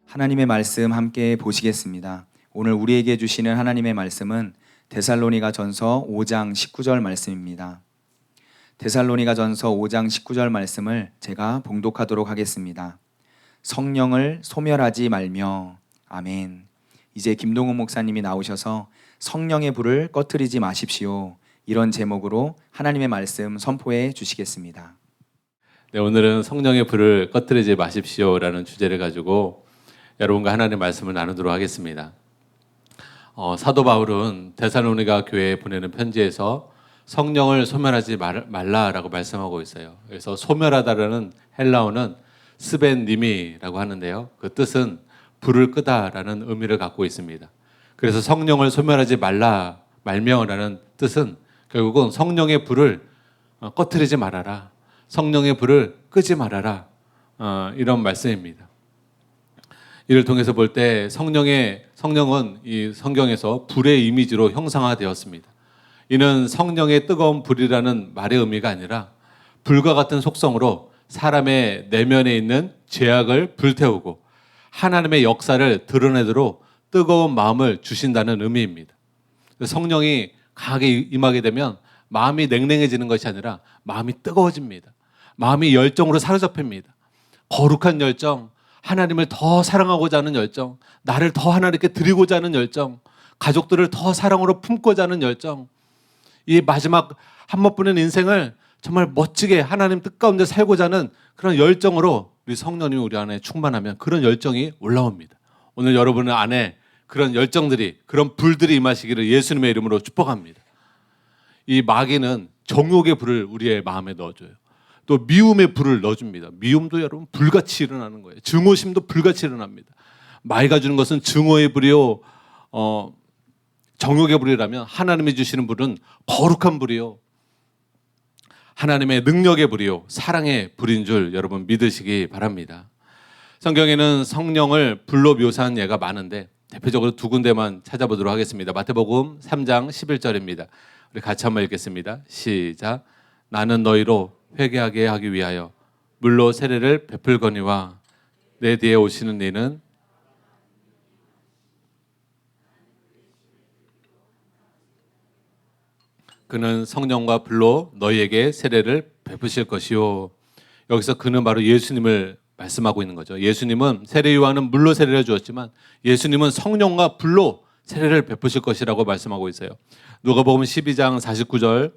하나님의 말씀 함께 보시겠습니다. 오늘 우리에게 주시는 하나님의 말씀은 데살로니가 전서 5장 19절 말씀입니다. 데살로니가 전서 5장 19절 말씀을 제가 봉독하도록 하겠습니다. 성령을 소멸하지 말며. 아멘. 이제 김동훈 목사님이 나오셔서 성령의 불을 꺼트리지 마십시오, 이런 제목으로 하나님의 말씀 선포해 주시겠습니다. 네, 오늘은 성령의 불을 꺼트리지 마십시오라는 주제를 가지고 여러분과 하나님의 말씀을 나누도록 하겠습니다. 사도 바울은 데살로니가 교회에 보내는 편지에서 성령을 소멸하지 말라라고 말씀하고 있어요. 그래서 소멸하다라는 헬라어는 스벤님이라고 하는데요, 그 뜻은 불을 끄다라는 의미를 갖고 있습니다. 그래서 성령을 소멸하지 말며라는 뜻은 결국은 성령의 불을 꺼트리지 말아라, 성령의 불을 끄지 말아라, 이런 말씀입니다. 이를 통해서 볼 때 성령은 이 성경에서 불의 이미지로 형상화되었습니다. 이는 성령의 뜨거운 불이라는 말의 의미가 아니라 불과 같은 속성으로 사람의 내면에 있는 죄악을 불태우고 하나님의 역사를 드러내도록 뜨거운 마음을 주신다는 의미입니다. 성령이 강하게 임하게 되면 마음이 냉랭해지는 것이 아니라 마음이 뜨거워집니다. 마음이 열정으로 사로잡힙니다. 거룩한 열정, 하나님을 더 사랑하고자 하는 열정, 나를 더 하나님께 드리고자 하는 열정, 가족들을 더 사랑으로 품고자 하는 열정, 이 마지막 한 번뿐인 인생을 정말 멋지게 하나님 뜻 가운데 살고자 하는 그런 열정으로 우리 성령님이 우리 안에 충만하면 그런 열정이 올라옵니다. 오늘 여러분 안에 그런 열정들이, 그런 불들이 임하시기를 예수님의 이름으로 축복합니다. 이 마귀는 정욕의 불을 우리의 마음에 넣어줘요. 또 미움의 불을 넣어줍니다. 미움도 여러분 불같이 일어나는 거예요. 증오심도 불같이 일어납니다. 마귀가 주는 것은 증오의 불이요, 정욕의 불이라면 하나님이 주시는 불은 거룩한 불이요, 하나님의 능력의 불이요, 사랑의 불인 줄 여러분 믿으시기 바랍니다. 성경에는 성령을 불로 묘사한 예가 많은데 대표적으로 두 군데만 찾아보도록 하겠습니다. 마태복음 3장 11절입니다. 우리 같이 한번 읽겠습니다. 시작. 나는 너희로 회개하게 하기 위하여 물로 세례를 베풀거니와 내 뒤에 오시는 이는 그는 성령과 불로 너희에게 세례를 베푸실 것이요. 여기서 그는 바로 예수님을 말씀하고 있는 거죠. 예수님은 세례 요한은 물로 세례를 주었지만 예수님은 성령과 불로 세례를 베푸실 것이라고 말씀하고 있어요. 누가복음 12장 49절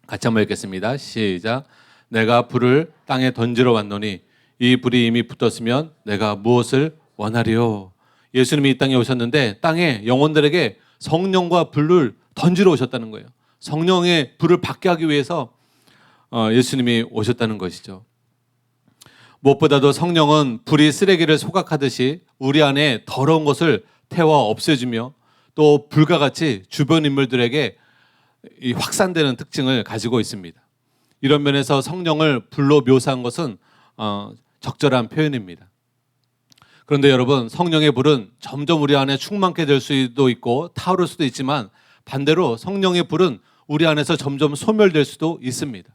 같이 한번 읽겠습니다. 시작. 내가 불을 땅에 던지러 왔노니 이 불이 이미 붙었으면 내가 무엇을 원하리요. 예수님이 이 땅에 오셨는데 땅에 영혼들에게 성령과 불을 던지러 오셨다는 거예요. 성령의 불을 받게 하기 위해서 예수님이 오셨다는 것이죠. 무엇보다도 성령은 불이 쓰레기를 소각하듯이 우리 안에 더러운 것을 태워 없애주며 또 불과 같이 주변 인물들에게 이 확산되는 특징을 가지고 있습니다. 이런 면에서 성령을 불로 묘사한 것은 적절한 표현입니다. 그런데 여러분, 성령의 불은 점점 우리 안에 충만케 될 수도 있고 타오를 수도 있지만 반대로 성령의 불은 우리 안에서 점점 소멸될 수도 있습니다.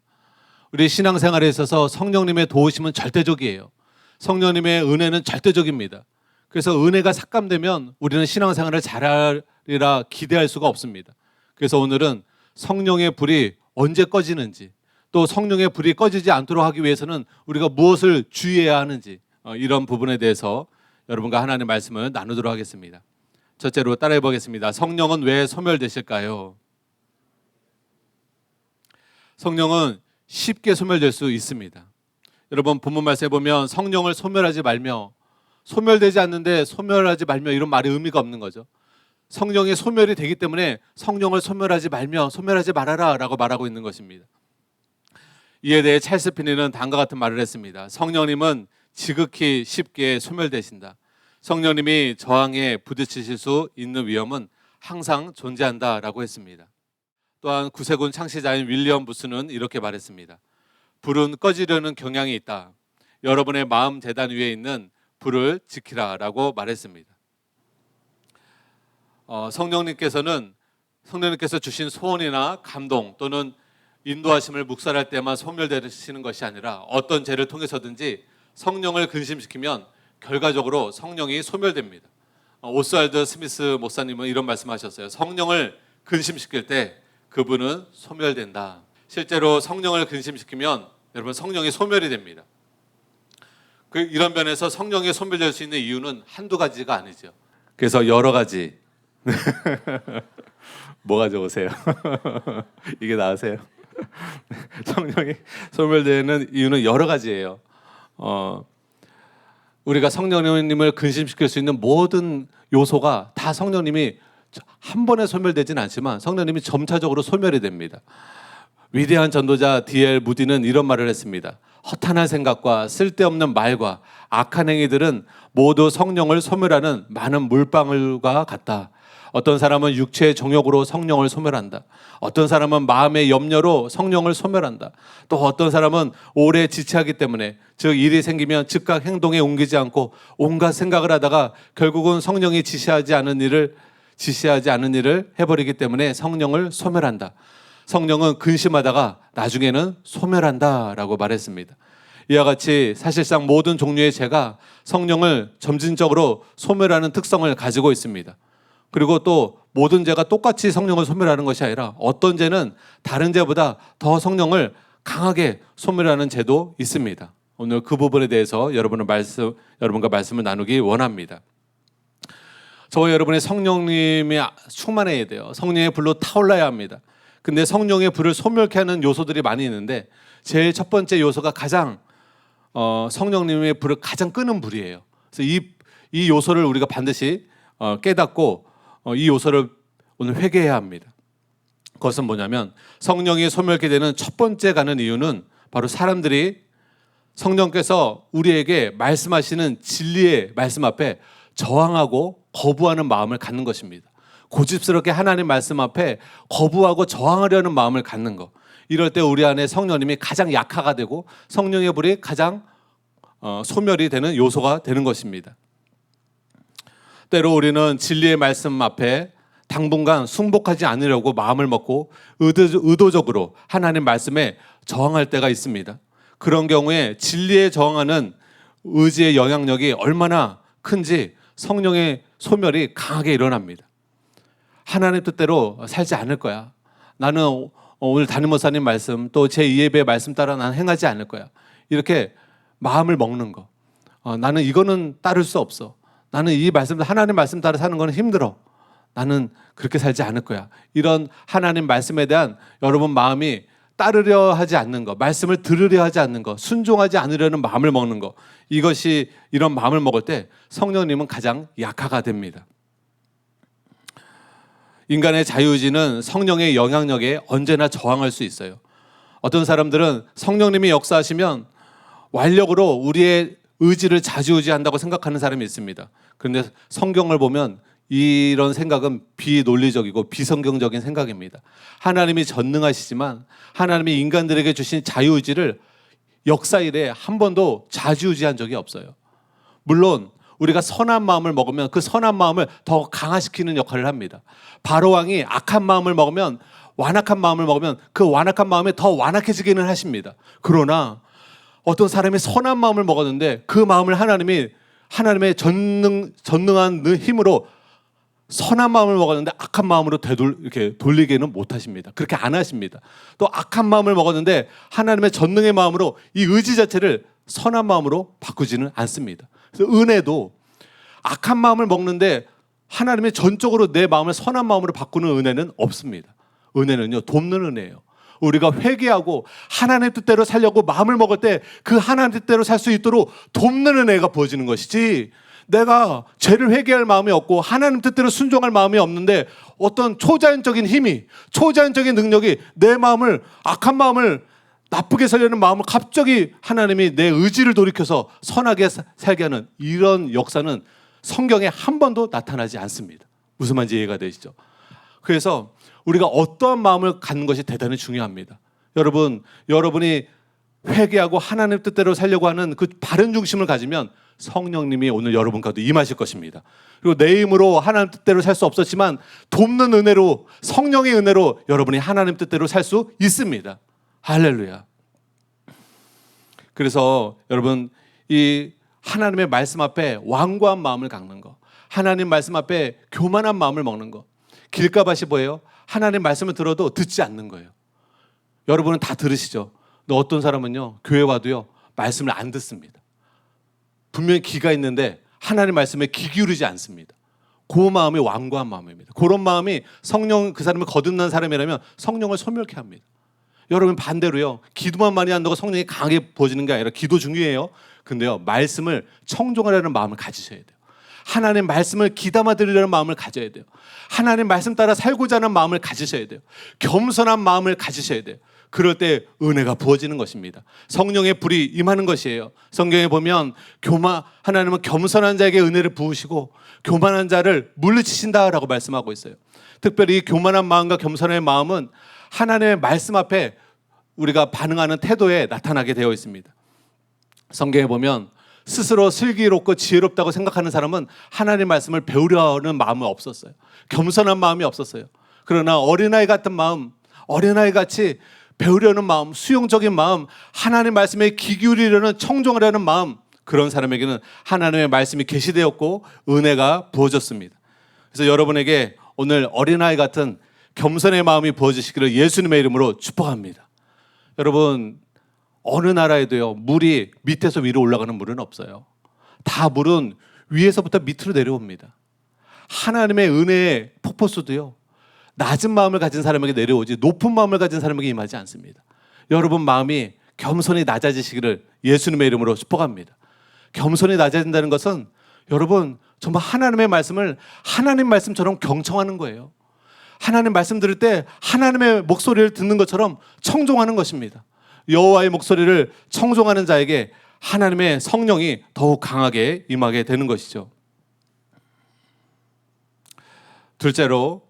우리 신앙생활에 있어서 성령님의 도우심은 절대적이에요. 성령님의 은혜는 절대적입니다. 그래서 은혜가 삭감되면 우리는 신앙생활을 잘하리라 기대할 수가 없습니다. 그래서 오늘은 성령의 불이 언제 꺼지는지, 또 성령의 불이 꺼지지 않도록 하기 위해서는 우리가 무엇을 주의해야 하는지, 이런 부분에 대해서 여러분과 하나님의 말씀을 나누도록 하겠습니다. 첫째로 따라해 보겠습니다. 성령은 왜 소멸되실까요? 성령은 쉽게 소멸될 수 있습니다. 여러분 본문 말씀에 보면 성령을 소멸하지 말며, 소멸되지 않는데 소멸하지 말며 이런 말이 의미가 없는 거죠. 성령이 소멸이 되기 때문에 성령을 소멸하지 말며 소멸하지 말아라 라고 말하고 있는 것입니다. 이에 대해 찰스 피니는 다음과 같은 말을 했습니다. 성령님은 지극히 쉽게 소멸되신다. 성령님이 저항에 부딪히실 수 있는 위험은 항상 존재한다라고 했습니다. 또한 구세군 창시자인 윌리엄 부스는 이렇게 말했습니다. 불은 꺼지려는 경향이 있다. 여러분의 마음 재단 위에 있는 불을 지키라라고 말했습니다. 성령님께서 주신 소원이나 감동 또는 인도하심을 묵살할 때만 소멸되시는 것이 아니라 어떤 죄를 통해서든지 성령을 근심시키면 결과적으로 성령이 소멸됩니다. 오스왈드 스미스 목사님은 이런 말씀하셨어요. 성령을 근심시킬 때 그분은 소멸된다. 실제로 성령을 근심시키면 여러분 성령이 소멸이 됩니다. 이런 면에서 성령이 소멸될 수 있는 이유는 한두 가지가 아니죠. 그래서 여러 가지. 뭐가 좋으세요? 이게 나으세요? 성령이 소멸되는 이유는 여러 가지예요. 우리가 성령님을 근심시킬 수 있는 모든 요소가 다 성령님이 한 번에 소멸되지는 않지만 성령님이 점차적으로 소멸이 됩니다. 위대한 전도자 D.L. 무디는 이런 말을 했습니다. 허탄한 생각과 쓸데없는 말과 악한 행위들은 모두 성령을 소멸하는 많은 물방울과 같다. 어떤 사람은 육체의 정욕으로 성령을 소멸한다. 어떤 사람은 마음의 염려로 성령을 소멸한다. 또 어떤 사람은 오래 지체하기 때문에, 즉 일이 생기면 즉각 행동에 옮기지 않고 온갖 생각을 하다가 결국은 성령이 지시하지 않은 일을 해버리기 때문에 성령을 소멸한다. 성령은 근심하다가 나중에는 소멸한다라고 말했습니다. 이와 같이 사실상 모든 종류의 죄가 성령을 점진적으로 소멸하는 특성을 가지고 있습니다. 그리고 또 모든 죄가 똑같이 성령을 소멸하는 것이 아니라 어떤 죄는 다른 죄보다 더 성령을 강하게 소멸하는 죄도 있습니다. 오늘 그 부분에 대해서 여러분과 말씀을 나누기 원합니다. 저와 여러분의 성령님이 충만해야 돼요. 성령의 불로 타올라야 합니다. 근데 성령의 불을 소멸케 하는 요소들이 많이 있는데 제일 첫 번째 요소가 가장 성령님의 불을 가장 끄는 불이에요. 그래서 이 요소를 우리가 반드시 깨닫고 이 요소를 오늘 회개해야 합니다. 그것은 뭐냐면 성령이 소멸케 되는 첫 번째 가는 이유는 바로 사람들이 성령께서 우리에게 말씀하시는 진리의 말씀 앞에 저항하고 거부하는 마음을 갖는 것입니다. 고집스럽게 하나님 말씀 앞에 거부하고 저항하려는 마음을 갖는 것. 이럴 때 우리 안에 성령님이 가장 약화가 되고 성령의 불이 가장 소멸이 되는 요소가 되는 것입니다. 때로 우리는 진리의 말씀 앞에 당분간 순복하지 않으려고 마음을 먹고 의도적으로 하나님 말씀에 저항할 때가 있습니다. 그런 경우에 진리에 저항하는 의지의 영향력이 얼마나 큰지 성령의 소멸이 강하게 일어납니다. 하나님 뜻대로 살지 않을 거야. 나는 오늘 담임 목사님 말씀 또 제 2예배 말씀 따라 난 행하지 않을 거야. 이렇게 마음을 먹는 거. 나는 이거는 따를 수 없어. 나는 이 말씀, 하나님 말씀 따라 사는 거는 힘들어. 나는 그렇게 살지 않을 거야. 이런 하나님 말씀에 대한 여러분 마음이 따르려 하지 않는 거, 말씀을 들으려 하지 않는 거, 순종하지 않으려는 마음을 먹는 거. 이것이 이런 마음을 먹을 때 성령님은 가장 약화가 됩니다. 인간의 자유의지는 성령의 영향력에 언제나 저항할 수 있어요. 어떤 사람들은 성령님이 역사하시면 완력으로 우리의 의지를 좌지우지한다고 생각하는 사람이 있습니다. 그런데 성경을 보면 이런 생각은 비논리적이고 비성경적인 생각입니다. 하나님이 전능하시지만 하나님이 인간들에게 주신 자유의지를 역사 이래 한 번도 좌지우지한 적이 없어요. 물론 우리가 선한 마음을 먹으면 그 선한 마음을 더 강화시키는 역할을 합니다. 바로왕이 악한 마음을 먹으면 완악한 마음을 먹으면 그 완악한 마음이 더 완악해지기는 하십니다. 그러나 어떤 사람이 선한 마음을 먹었는데 그 마음을 하나님의 전능한 힘으로 선한 마음을 먹었는데 악한 마음으로 이렇게 돌리게는 못하십니다. 그렇게 안 하십니다. 또 악한 마음을 먹었는데 하나님의 전능의 마음으로 이 의지 자체를 선한 마음으로 바꾸지는 않습니다. 그래서 은혜도 악한 마음을 먹는데 하나님의 전적으로 내 마음을 선한 마음으로 바꾸는 은혜는 없습니다. 은혜는요, 돕는 은혜예요. 우리가 회개하고 하나님 뜻대로 살려고 마음을 먹을 때 그 하나님 뜻대로 살 수 있도록 돕는 은혜가 부어지는 것이지, 내가 죄를 회개할 마음이 없고 하나님 뜻대로 순종할 마음이 없는데 어떤 초자연적인 힘이, 초자연적인 능력이 내 마음을, 악한 마음을, 나쁘게 살려는 마음을 갑자기 하나님이 내 의지를 돌이켜서 선하게 살게 하는 이런 역사는 성경에 한 번도 나타나지 않습니다. 무슨 말인지 이해가 되시죠? 그래서 우리가 어떠한 마음을 갖는 것이 대단히 중요합니다. 여러분이 회개하고 하나님 뜻대로 살려고 하는 그 바른 중심을 가지면 성령님이 오늘 여러분과도 임하실 것입니다. 그리고 내 힘으로 하나님 뜻대로 살 수 없었지만 돕는 은혜로, 성령의 은혜로 여러분이 하나님 뜻대로 살 수 있습니다. 할렐루야. 그래서 여러분, 이 하나님의 말씀 앞에 완고한 마음을 갖는 거, 하나님 말씀 앞에 교만한 마음을 먹는 거. 길가밭이 뭐예요? 하나님 말씀을 들어도 듣지 않는 거예요. 여러분은 다 들으시죠? 근데 어떤 사람은요, 교회 와도요, 말씀을 안 듣습니다. 분명히 귀가 있는데 하나님 말씀에 귀 기울이지 않습니다. 그 마음이 완고한 마음입니다. 그런 마음이 성령, 그 사람을 거듭난 사람이라면 성령을 소멸케 합니다. 여러분 반대로요, 기도만 많이 한다고 성령이 강하게 부어지는 게 아니라 기도 중요해요. 근데요, 말씀을 청종하려는 마음을 가지셔야 돼요. 하나님 말씀을 귀담아 들으려는 마음을 가져야 돼요. 하나님 말씀 따라 살고자 하는 마음을 가지셔야 돼요. 겸손한 마음을 가지셔야 돼요. 그럴 때 은혜가 부어지는 것입니다. 성령의 불이 임하는 것이에요. 성경에 보면 하나님은 겸손한 자에게 은혜를 부으시고 교만한 자를 물리치신다라고 말씀하고 있어요. 특별히 이 교만한 마음과 겸손의 마음은 하나님의 말씀 앞에 우리가 반응하는 태도에 나타나게 되어 있습니다. 성경에 보면 스스로 슬기롭고 지혜롭다고 생각하는 사람은 하나님의 말씀을 배우려는 마음은 없었어요. 겸손한 마음이 없었어요. 그러나 어린아이 같은 마음, 어린아이같이 배우려는 마음, 수용적인 마음, 하나님의 말씀에 귀 기울이려는 청종하려는 마음, 그런 사람에게는 하나님의 말씀이 계시되었고 은혜가 부어졌습니다. 그래서 여러분에게 오늘 어린아이 같은 겸손의 마음이 부어지시기를 예수님의 이름으로 축복합니다. 여러분, 어느 나라에도요, 물이 밑에서 위로 올라가는 물은 없어요. 다 물은 위에서부터 밑으로 내려옵니다. 하나님의 은혜의 폭포수도요, 낮은 마음을 가진 사람에게 내려오지 높은 마음을 가진 사람에게 임하지 않습니다. 여러분 마음이 겸손히 낮아지시기를 예수님의 이름으로 축복합니다. 겸손히 낮아진다는 것은 여러분 정말 하나님의 말씀을 하나님 말씀처럼 경청하는 거예요. 하나님 말씀 들을 때 하나님의 목소리를 듣는 것처럼 청종하는 것입니다. 여호와의 목소리를 청종하는 자에게 하나님의 성령이 더욱 강하게 임하게 되는 것이죠. 둘째로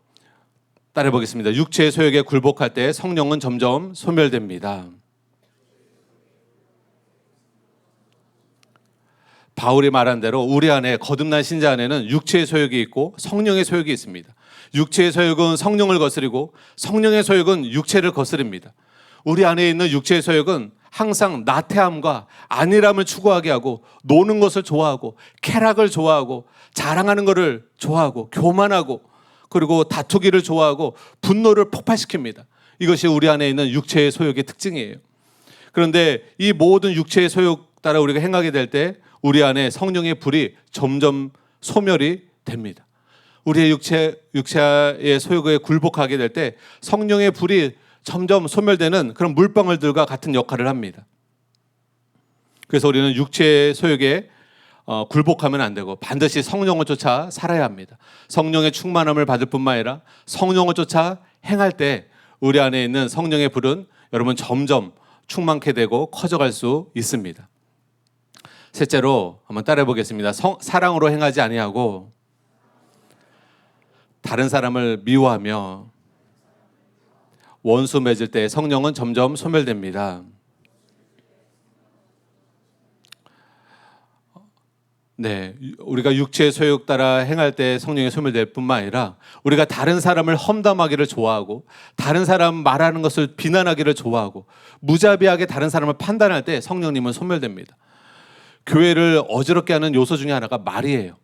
따라해 보겠습니다. 육체의 소욕에 굴복할 때 성령은 점점 소멸됩니다. 바울이 말한 대로 우리 안에 거듭난 신자 안에는 육체의 소욕이 있고 성령의 소욕이 있습니다. 육체의 소욕은 성령을 거스리고 성령의 소욕은 육체를 거스립니다. 우리 안에 있는 육체의 소욕은 항상 나태함과 안일함을 추구하게 하고 노는 것을 좋아하고 쾌락을 좋아하고 자랑하는 것을 좋아하고 교만하고 그리고 다투기를 좋아하고 분노를 폭발시킵니다. 이것이 우리 안에 있는 육체의 소욕의 특징이에요. 그런데 이 모든 육체의 소욕 따라 우리가 행하게 될 때 우리 안에 성령의 불이 점점 소멸이 됩니다. 우리의 육체의 소욕에 굴복하게 될 때 성령의 불이 점점 소멸되는 그런 물방울들과 같은 역할을 합니다. 그래서 우리는 육체의 소욕에 굴복하면 안 되고 반드시 성령을 쫓아 살아야 합니다. 성령의 충만함을 받을 뿐만 아니라 성령을 쫓아 행할 때 우리 안에 있는 성령의 불은 여러분 점점 충만케 되고 커져갈 수 있습니다. 셋째로 한번 따라해 보겠습니다. 사랑으로 행하지 아니하고 다른 사람을 미워하며 원수 맺을 때 성령은 점점 소멸됩니다. 네, 우리가 육체의 소욕 따라 행할 때 성령이 소멸될 뿐만 아니라 우리가 다른 사람을 험담하기를 좋아하고 다른 사람 말하는 것을 비난하기를 좋아하고 무자비하게 다른 사람을 판단할 때 성령님은 소멸됩니다. 교회를 어지럽게 하는 요소 중에 하나가 말이에요.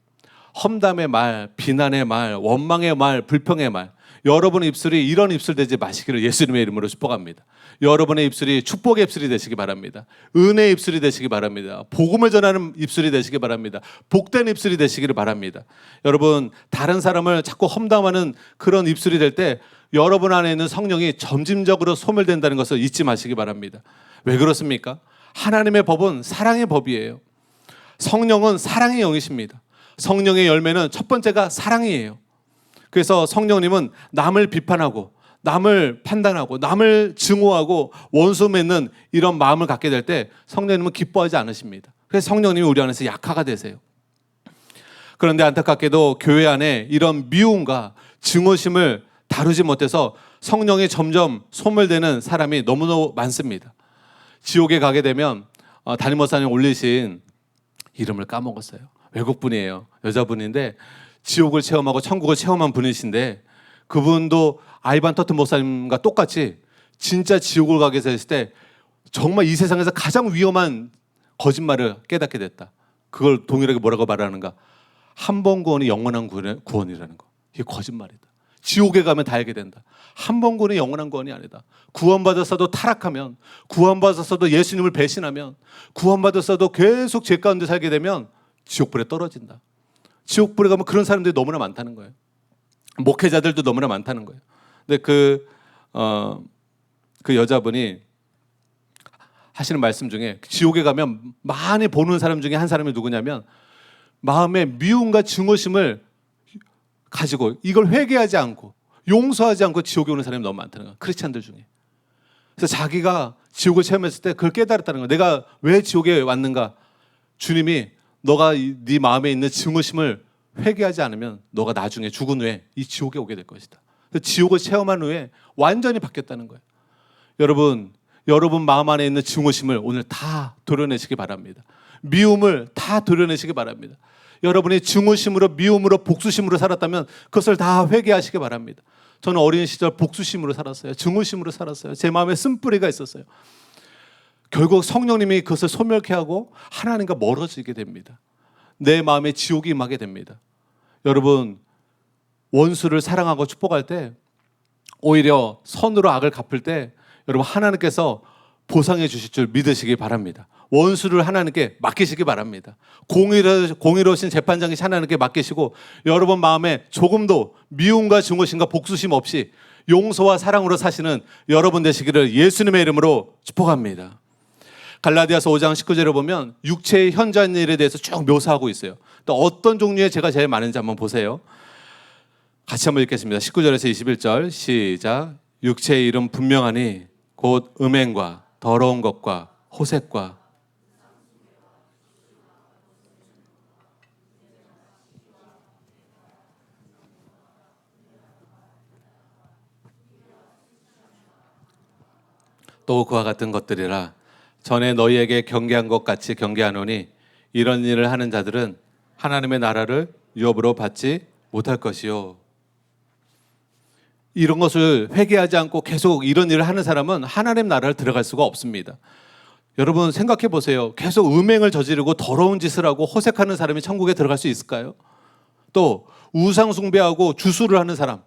험담의 말, 비난의 말, 원망의 말, 불평의 말. 여러분의 입술이 이런 입술 되지 마시기를 예수님의 이름으로 축복합니다. 여러분의 입술이 축복의 입술이 되시기 바랍니다. 은혜의 입술이 되시기 바랍니다. 복음을 전하는 입술이 되시기 바랍니다. 복된 입술이 되시기를 바랍니다. 여러분 다른 사람을 자꾸 험담하는 그런 입술이 될 때 여러분 안에 있는 성령이 점진적으로 소멸된다는 것을 잊지 마시기 바랍니다. 왜 그렇습니까? 하나님의 법은 사랑의 법이에요. 성령은 사랑의 영이십니다. 성령의 열매는 첫 번째가 사랑이에요. 그래서 성령님은 남을 비판하고 남을 판단하고 남을 증오하고 원수 맺는 이런 마음을 갖게 될 때 성령님은 기뻐하지 않으십니다. 그래서 성령님이 우리 안에서 약화가 되세요. 그런데 안타깝게도 교회 안에 이런 미움과 증오심을 다루지 못해서 성령이 점점 소멸되는 사람이 너무너무 많습니다. 지옥에 가게 되면 담임 목사님 올리신 이름을 까먹었어요. 외국분이에요. 여자분인데 지옥을 체험하고 천국을 체험한 분이신데 그분도 아이반 터튼 목사님과 똑같이 진짜 지옥을 가게 됐을 때 정말 이 세상에서 가장 위험한 거짓말을 깨닫게 됐다. 그걸 동일하게 뭐라고 말하는가? 한 번 구원이 영원한 구원이라는 거. 이게 거짓말이다. 지옥에 가면 다 알게 된다. 한 번 구원이 영원한 구원이 아니다. 구원받았어도 타락하면, 구원받았어도 예수님을 배신하면, 구원받았어도 계속 죄 가운데 살게 되면 지옥불에 떨어진다. 지옥불에 가면 그런 사람들이 너무나 많다는 거예요. 목회자들도 너무나 많다는 거예요. 근데 그 여자분이 하시는 말씀 중에 지옥에 가면 많이 보는 사람 중에 한 사람이 누구냐면 마음에 미움과 증오심을 가지고 이걸 회개하지 않고 용서하지 않고 지옥에 오는 사람이 너무 많다는 거예요. 크리스찬들 중에. 그래서 자기가 지옥을 체험했을 때 그걸 깨달았다는 거예요. 내가 왜 지옥에 왔는가? 주님이 너가 네 마음에 있는 증오심을 회개하지 않으면 너가 나중에 죽은 후에 이 지옥에 오게 될 것이다. 그래서 지옥을 체험한 후에 완전히 바뀌었다는 거예요. 여러분 마음 안에 있는 증오심을 오늘 다 도려내시기 바랍니다. 미움을 다 도려내시기 바랍니다. 여러분이 증오심으로 미움으로 복수심으로 살았다면 그것을 다 회개하시기 바랍니다. 저는 어린 시절 복수심으로 살았어요. 증오심으로 살았어요. 제 마음에 쓴뿌리가 있었어요. 결국 성령님이 그것을 소멸케 하고 하나님과 멀어지게 됩니다. 내 마음에 지옥이 임하게 됩니다. 여러분 원수를 사랑하고 축복할 때 오히려 선으로 악을 갚을 때 여러분 하나님께서 보상해 주실 줄 믿으시기 바랍니다. 원수를 하나님께 맡기시기 바랍니다. 공의로우신 재판장이신 하나님께 맡기시고 여러분 마음에 조금도 미움과 증오심과 복수심 없이 용서와 사랑으로 사시는 여러분 되시기를 예수님의 이름으로 축복합니다. 갈라디아서 5장 19절에 보면 육체의 현저한 일에 대해서 쭉 묘사하고 있어요. 또 어떤 종류의 죄가 제일 많은지 한번 보세요. 같이 한번 읽겠습니다. 19절에서 21절 시작. 육체의 일은 분명하니 곧 음행과 더러운 것과 호색과 또 그와 같은 것들이라. 전에 너희에게 경계한 것 같이 경계하노니 이런 일을 하는 자들은 하나님의 나라를 유업으로 받지 못할 것이요. 이런 것을 회개하지 않고 계속 이런 일을 하는 사람은 하나님 나라를 들어갈 수가 없습니다. 여러분 생각해 보세요. 계속 음행을 저지르고 더러운 짓을 하고 호색하는 사람이 천국에 들어갈 수 있을까요? 또 우상 숭배하고 주술을 하는 사람,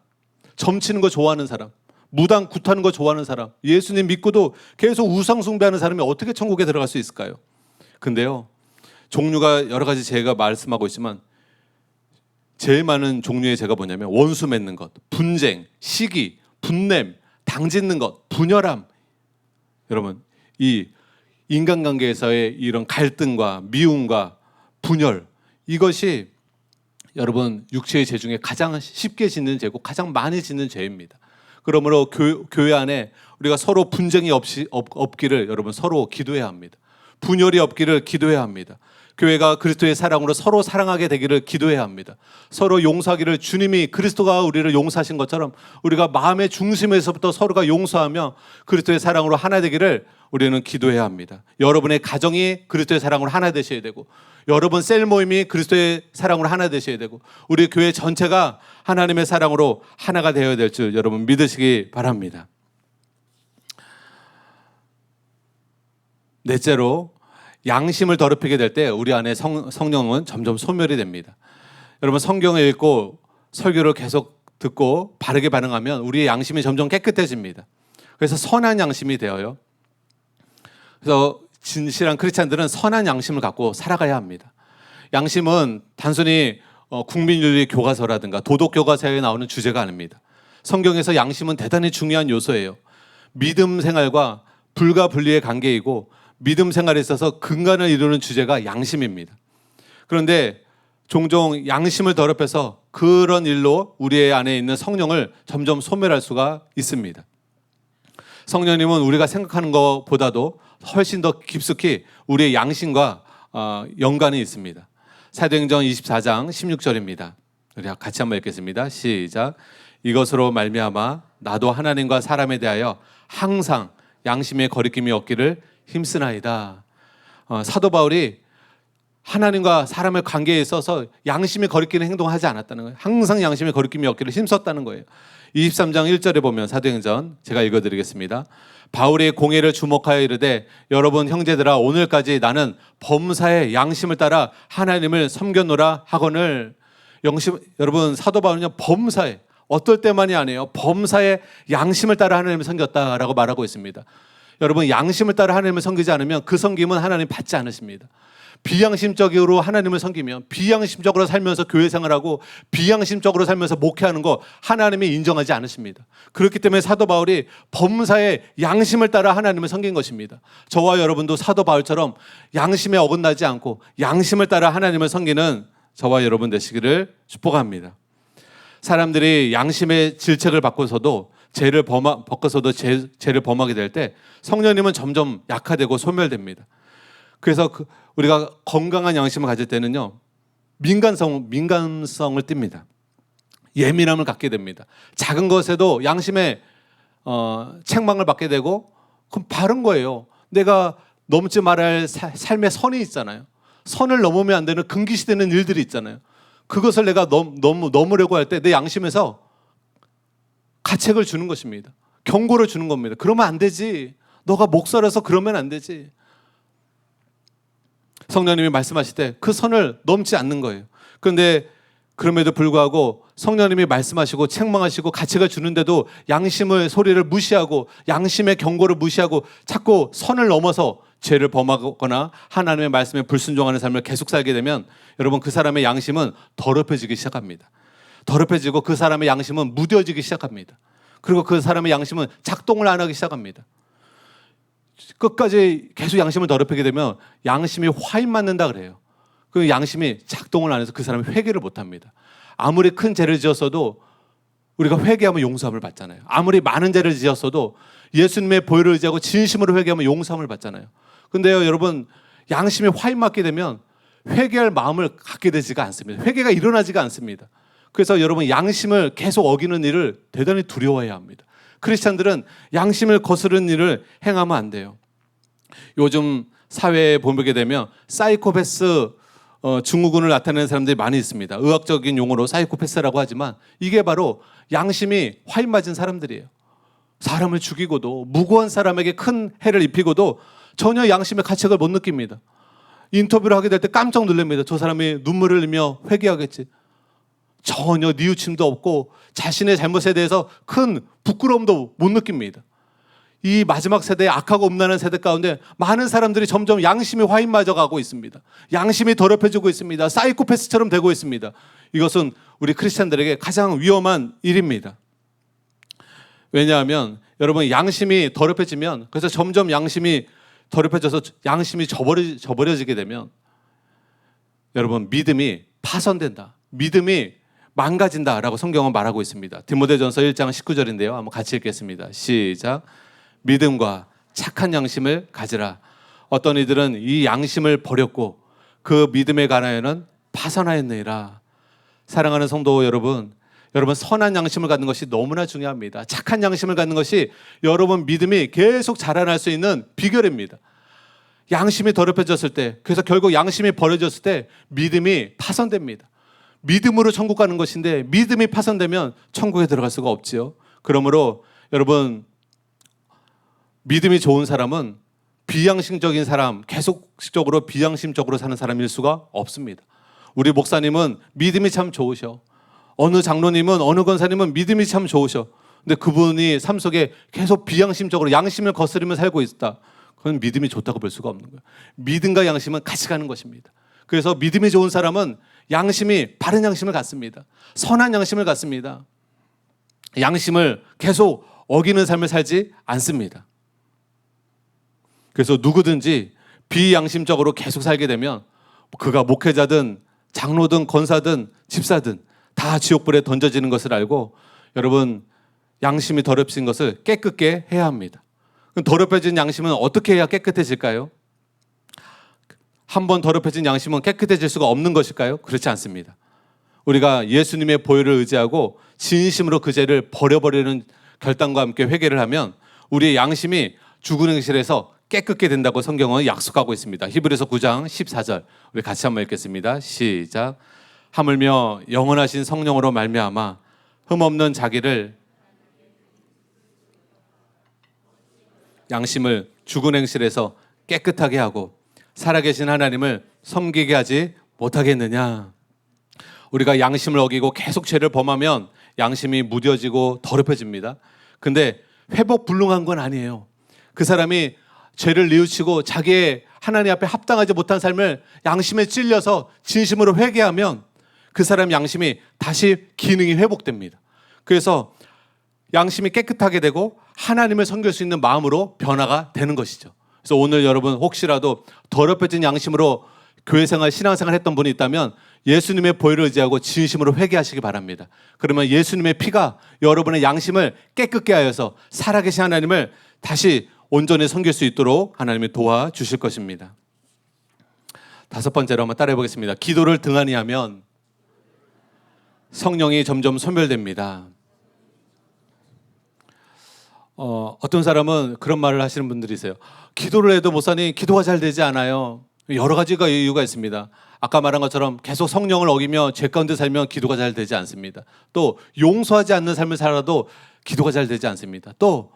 점치는 거 좋아하는 사람, 무당 굿하는 거 좋아하는 사람, 예수님 믿고도 계속 우상 숭배하는 사람이 어떻게 천국에 들어갈 수 있을까요? 근데요, 종류가 여러 가지 제가 말씀하고 있지만 제일 많은 종류의 죄가 뭐냐면 원수 맺는 것, 분쟁, 시기, 분냄, 당짓는 것, 분열함. 여러분 이 인간관계에서의 이런 갈등과 미움과 분열, 이것이 여러분 육체의 죄 중에 가장 쉽게 짓는 죄고 가장 많이 짓는 죄입니다. 그러므로 교회 안에 우리가 서로 분쟁이 없기를 여러분 서로 기도해야 합니다. 분열이 없기를 기도해야 합니다. 교회가 그리스도의 사랑으로 서로 사랑하게 되기를 기도해야 합니다. 서로 용서하기를 주님이 그리스도가 우리를 용서하신 것처럼 우리가 마음의 중심에서부터 서로가 용서하며 그리스도의 사랑으로 하나 되기를 우리는 기도해야 합니다. 여러분의 가정이 그리스도의 사랑으로 하나 되셔야 되고 여러분 셀 모임이 그리스도의 사랑으로 하나 되셔야 되고 우리 교회 전체가 하나님의 사랑으로 하나가 되어야 될 줄 여러분 믿으시기 바랍니다. 넷째로 양심을 더럽히게 될 때 우리 안에 성령은 점점 소멸이 됩니다. 여러분 성경을 읽고 설교를 계속 듣고 바르게 반응하면 우리의 양심이 점점 깨끗해집니다. 그래서 선한 양심이 되어요. 그래서 진실한 크리스찬들은 선한 양심을 갖고 살아가야 합니다. 양심은 단순히 국민윤리 교과서라든가 도덕 교과서에 나오는 주제가 아닙니다. 성경에서 양심은 대단히 중요한 요소예요. 믿음 생활과 불가 분리의 관계이고 믿음 생활에 있어서 근간을 이루는 주제가 양심입니다. 그런데 종종 양심을 더럽혀서 그런 일로 우리 안에 있는 성령을 점점 소멸할 수가 있습니다. 성령님은 우리가 생각하는 것보다도 훨씬 더 깊숙이 우리의 양심과 연관이 있습니다. 사도행전 24장 16절입니다. 우리 같이 한번 읽겠습니다. 시작. 이것으로 말미암아 나도 하나님과 사람에 대하여 항상 양심의 거리낌이 없기를 힘쓰나이다. 사도 바울이 하나님과 사람의 관계에 있어서 양심이 거리끼는 행동을 하지 않았다는 거예요. 항상 양심이 거리낌이 없기를 힘썼다는 거예요. 23장 1절에 보면 사도행전 제가 읽어드리겠습니다. 바울의 공회를 주목하여 이르되 여러분 형제들아 오늘까지 나는 범사의 양심을 따라 하나님을 섬겼노라 하거늘. 여러분 사도 바울은요 범사에 어떨 때만이 아니에요. 범사의 양심을 따라 하나님을 섬겼다라고 말하고 있습니다. 여러분 양심을 따라 하나님을 섬기지 않으면 그 섬김은 하나님 받지 않으십니다. 비양심적으로 하나님을 섬기면 비양심적으로 살면서 교회 생활하고 비양심적으로 살면서 목회하는 거 하나님이 인정하지 않으십니다. 그렇기 때문에 사도 바울이 범사의 양심을 따라 하나님을 섬긴 것입니다. 저와 여러분도 사도 바울처럼 양심에 어긋나지 않고 양심을 따라 하나님을 섬기는 저와 여러분 되시기를 축복합니다. 사람들이 양심의 질책을 받고서도 죄를 범하게 될 때 성령님은 점점 약화되고 소멸됩니다. 그래서 우리가 건강한 양심을 가질 때는요 민감성을 띱니다. 예민함을 갖게 됩니다. 작은 것에도 양심의 책망을 받게 되고 그럼 바른 거예요. 내가 넘지 말아야 할 삶의 선이 있잖아요. 선을 넘으면 안 되는 금기시되는 일들이 있잖아요. 그것을 내가 넘으려고 할 때 내 양심에서 가책을 주는 것입니다. 경고를 주는 겁니다. 그러면 안 되지. 너가 목설어서 그러면 안 되지. 성령님이 말씀하실 때 그 선을 넘지 않는 거예요. 그런데 그럼에도 불구하고 성령님이 말씀하시고 책망하시고 가책을 주는데도 양심의 소리를 무시하고 양심의 경고를 무시하고 자꾸 선을 넘어서 죄를 범하거나 하나님의 말씀에 불순종하는 삶을 계속 살게 되면 여러분 그 사람의 양심은 더럽혀지기 시작합니다. 더럽혀지고 그 사람의 양심은 무뎌지기 시작합니다. 그리고 그 사람의 양심은 작동을 안 하기 시작합니다. 끝까지 계속 양심을 더럽히게 되면 양심이 화인 맞는다 그래요. 그 양심이 작동을 안 해서 그 사람이 회개를 못 합니다. 아무리 큰 죄를 지었어도 우리가 회개하면 용서함을 받잖아요. 아무리 많은 죄를 지었어도 예수님의 보혈을 의지하고 진심으로 회개하면 용서함을 받잖아요. 근데요 여러분 양심이 화인 맞게 되면 회개할 마음을 갖게 되지가 않습니다. 회개가 일어나지가 않습니다. 그래서 여러분 양심을 계속 어기는 일을 대단히 두려워해야 합니다. 크리스찬들은 양심을 거스르는 일을 행하면 안 돼요. 요즘 사회에 보게 되면 사이코패스 증후군을 나타내는 사람들이 많이 있습니다. 의학적인 용어로 사이코패스라고 하지만 이게 바로 양심이 화인 맞은 사람들이에요. 사람을 죽이고도 무고한 사람에게 큰 해를 입히고도 전혀 양심의 가책을 못 느낍니다. 인터뷰를 하게 될 때 깜짝 놀랍니다. 저 사람이 눈물을 흘리며 회개하겠지. 전혀 뉘우침도 없고 자신의 잘못에 대해서 큰 부끄러움도 못 느낍니다. 이 마지막 세대의 악하고 음란한 세대 가운데 많은 사람들이 점점 양심이 화인 맞아가고 있습니다. 양심이 더럽혀지고 있습니다. 사이코패스처럼 되고 있습니다. 이것은 우리 크리스찬들에게 가장 위험한 일입니다. 왜냐하면 여러분 양심이 더럽혀지면 그래서 점점 양심이 더럽혀져서 양심이 저버려지게 되면 여러분 믿음이 파손된다. 믿음이 망가진다라고 성경은 말하고 있습니다. 디모데전서 1장 19절인데요. 한번 같이 읽겠습니다. 시작. 믿음과 착한 양심을 가지라. 어떤 이들은 이 양심을 버렸고 그 믿음에 관하여는 파산하였느니라. 사랑하는 성도 여러분, 선한 양심을 갖는 것이 너무나 중요합니다. 착한 양심을 갖는 것이 여러분 믿음이 계속 자라날 수 있는 비결입니다. 양심이 더럽혀졌을 때, 그래서 결국 양심이 버려졌을 때 믿음이 파손됩니다. 믿음으로 천국 가는 것인데 믿음이 파손되면 천국에 들어갈 수가 없지요. 그러므로 여러분 믿음이 좋은 사람은 비양심적인 사람, 계속적으로 비양심적으로 사는 사람일 수가 없습니다. 우리 목사님은 믿음이 참 좋으셔. 어느 장로님은 어느 권사님은 믿음이 참 좋으셔. 근데 그분이 삶 속에 계속 비양심적으로 양심을 거스르며 살고 있다. 그건 믿음이 좋다고 볼 수가 없는 거예요. 믿음과 양심은 같이 가는 것입니다. 그래서 믿음이 좋은 사람은 양심이 바른 양심을 갖습니다. 선한 양심을 갖습니다. 양심을 계속 어기는 삶을 살지 않습니다. 그래서 누구든지 비양심적으로 계속 살게 되면 그가 목회자든 장로든 권사든 집사든 다 지옥불에 던져지는 것을 알고 여러분 양심이 더럽혀진 것을 깨끗게 해야 합니다. 그럼 더럽혀진 양심은 어떻게 해야 깨끗해질까요? 한번 더럽혀진 양심은 깨끗해질 수가 없는 것일까요? 그렇지 않습니다. 우리가 예수님의 보혈을 의지하고 진심으로 그 죄를 버려버리는 결단과 함께 회개를 하면 우리의 양심이 죽은 행실에서 깨끗게 된다고 성경은 약속하고 있습니다. 히브리서 9장 14절 우리 같이 한번 읽겠습니다. 시작. 하물며 영원하신 성령으로 말미암아 흠없는 자기를 양심을 죽은 행실에서 깨끗하게 하고 살아계신 하나님을 섬기게 하지 못하겠느냐. 우리가 양심을 어기고 계속 죄를 범하면 양심이 무뎌지고 더럽혀집니다. 근데 회복 불능한 건 아니에요. 그 사람이 죄를 뉘우치고 자기의 하나님 앞에 합당하지 못한 삶을 양심에 찔려서 진심으로 회개하면 그 사람 양심이 다시 기능이 회복됩니다. 그래서 양심이 깨끗하게 되고 하나님을 섬길 수 있는 마음으로 변화가 되는 것이죠. 그래서 오늘 여러분 혹시라도 더럽혀진 양심으로 교회생활, 신앙생활 했던 분이 있다면 예수님의 보혈을 의지하고 진심으로 회개하시기 바랍니다. 그러면 예수님의 피가 여러분의 양심을 깨끗게 하여서 살아계신 하나님을 다시 온전히 섬길 수 있도록 하나님이 도와주실 것입니다. 다섯 번째로 한번 따라해 보겠습니다. 기도를 등한히 하면 성령이 점점 소멸됩니다. 어떤 사람은 그런 말을 하시는 분들이 있어요. 기도를 해도 목사님 기도가 잘 되지 않아요. 여러 가지가 이유가 있습니다. 아까 말한 것처럼 계속 성령을 어기며 죄 가운데 살면 기도가 잘 되지 않습니다. 또 용서하지 않는 삶을 살아도 기도가 잘 되지 않습니다. 또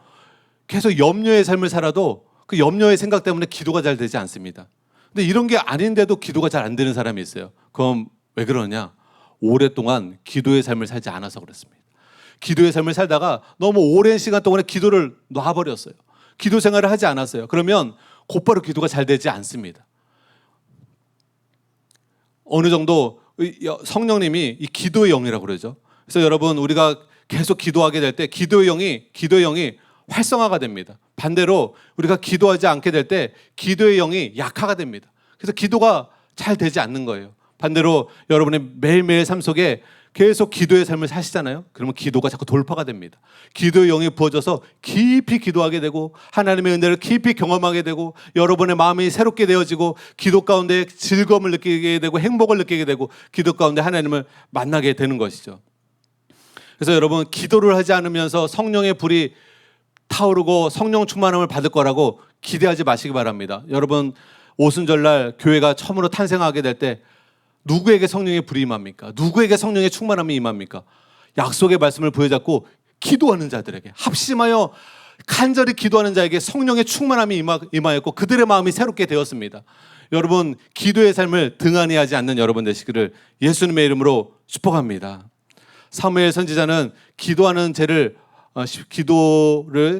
계속 염려의 삶을 살아도 그 염려의 생각 때문에 기도가 잘 되지 않습니다. 근데 이런 게 아닌데도 기도가 잘 안 되는 사람이 있어요. 그럼 왜 그러냐? 오랫동안 기도의 삶을 살지 않아서 그렇습니다. 기도의 삶을 살다가 너무 오랜 시간 동안에 기도를 놔버렸어요. 기도 생활을 하지 않았어요. 그러면 곧바로 기도가 잘 되지 않습니다. 어느 정도 성령님이 이 기도의 영이라고 그러죠. 그래서 여러분 우리가 계속 기도하게 될 때 기도의 영이 활성화가 됩니다. 반대로 우리가 기도하지 않게 될 때 기도의 영이 약화가 됩니다. 그래서 기도가 잘 되지 않는 거예요. 반대로 여러분의 매일매일 삶 속에 계속 기도의 삶을 사시잖아요. 그러면 기도가 자꾸 돌파가 됩니다. 기도의 영이 부어져서 깊이 기도하게 되고 하나님의 은혜를 깊이 경험하게 되고 여러분의 마음이 새롭게 되어지고 기도 가운데 즐거움을 느끼게 되고 행복을 느끼게 되고 기도 가운데 하나님을 만나게 되는 것이죠. 그래서 여러분 기도를 하지 않으면서 성령의 불이 타오르고 성령 충만함을 받을 거라고 기대하지 마시기 바랍니다. 여러분 오순절날 교회가 처음으로 탄생하게 될 때 누구에게 성령의 불이 임합니까? 누구에게 성령의 충만함이 임합니까? 약속의 말씀을 부여잡고 기도하는 자들에게 합심하여 간절히 기도하는 자에게 성령의 충만함이 임하였고 그들의 마음이 새롭게 되었습니다. 여러분 기도의 삶을 등한히 하지 않는 여러분 되시기를 예수님의 이름으로 축복합니다. 사무엘 선지자는 기도를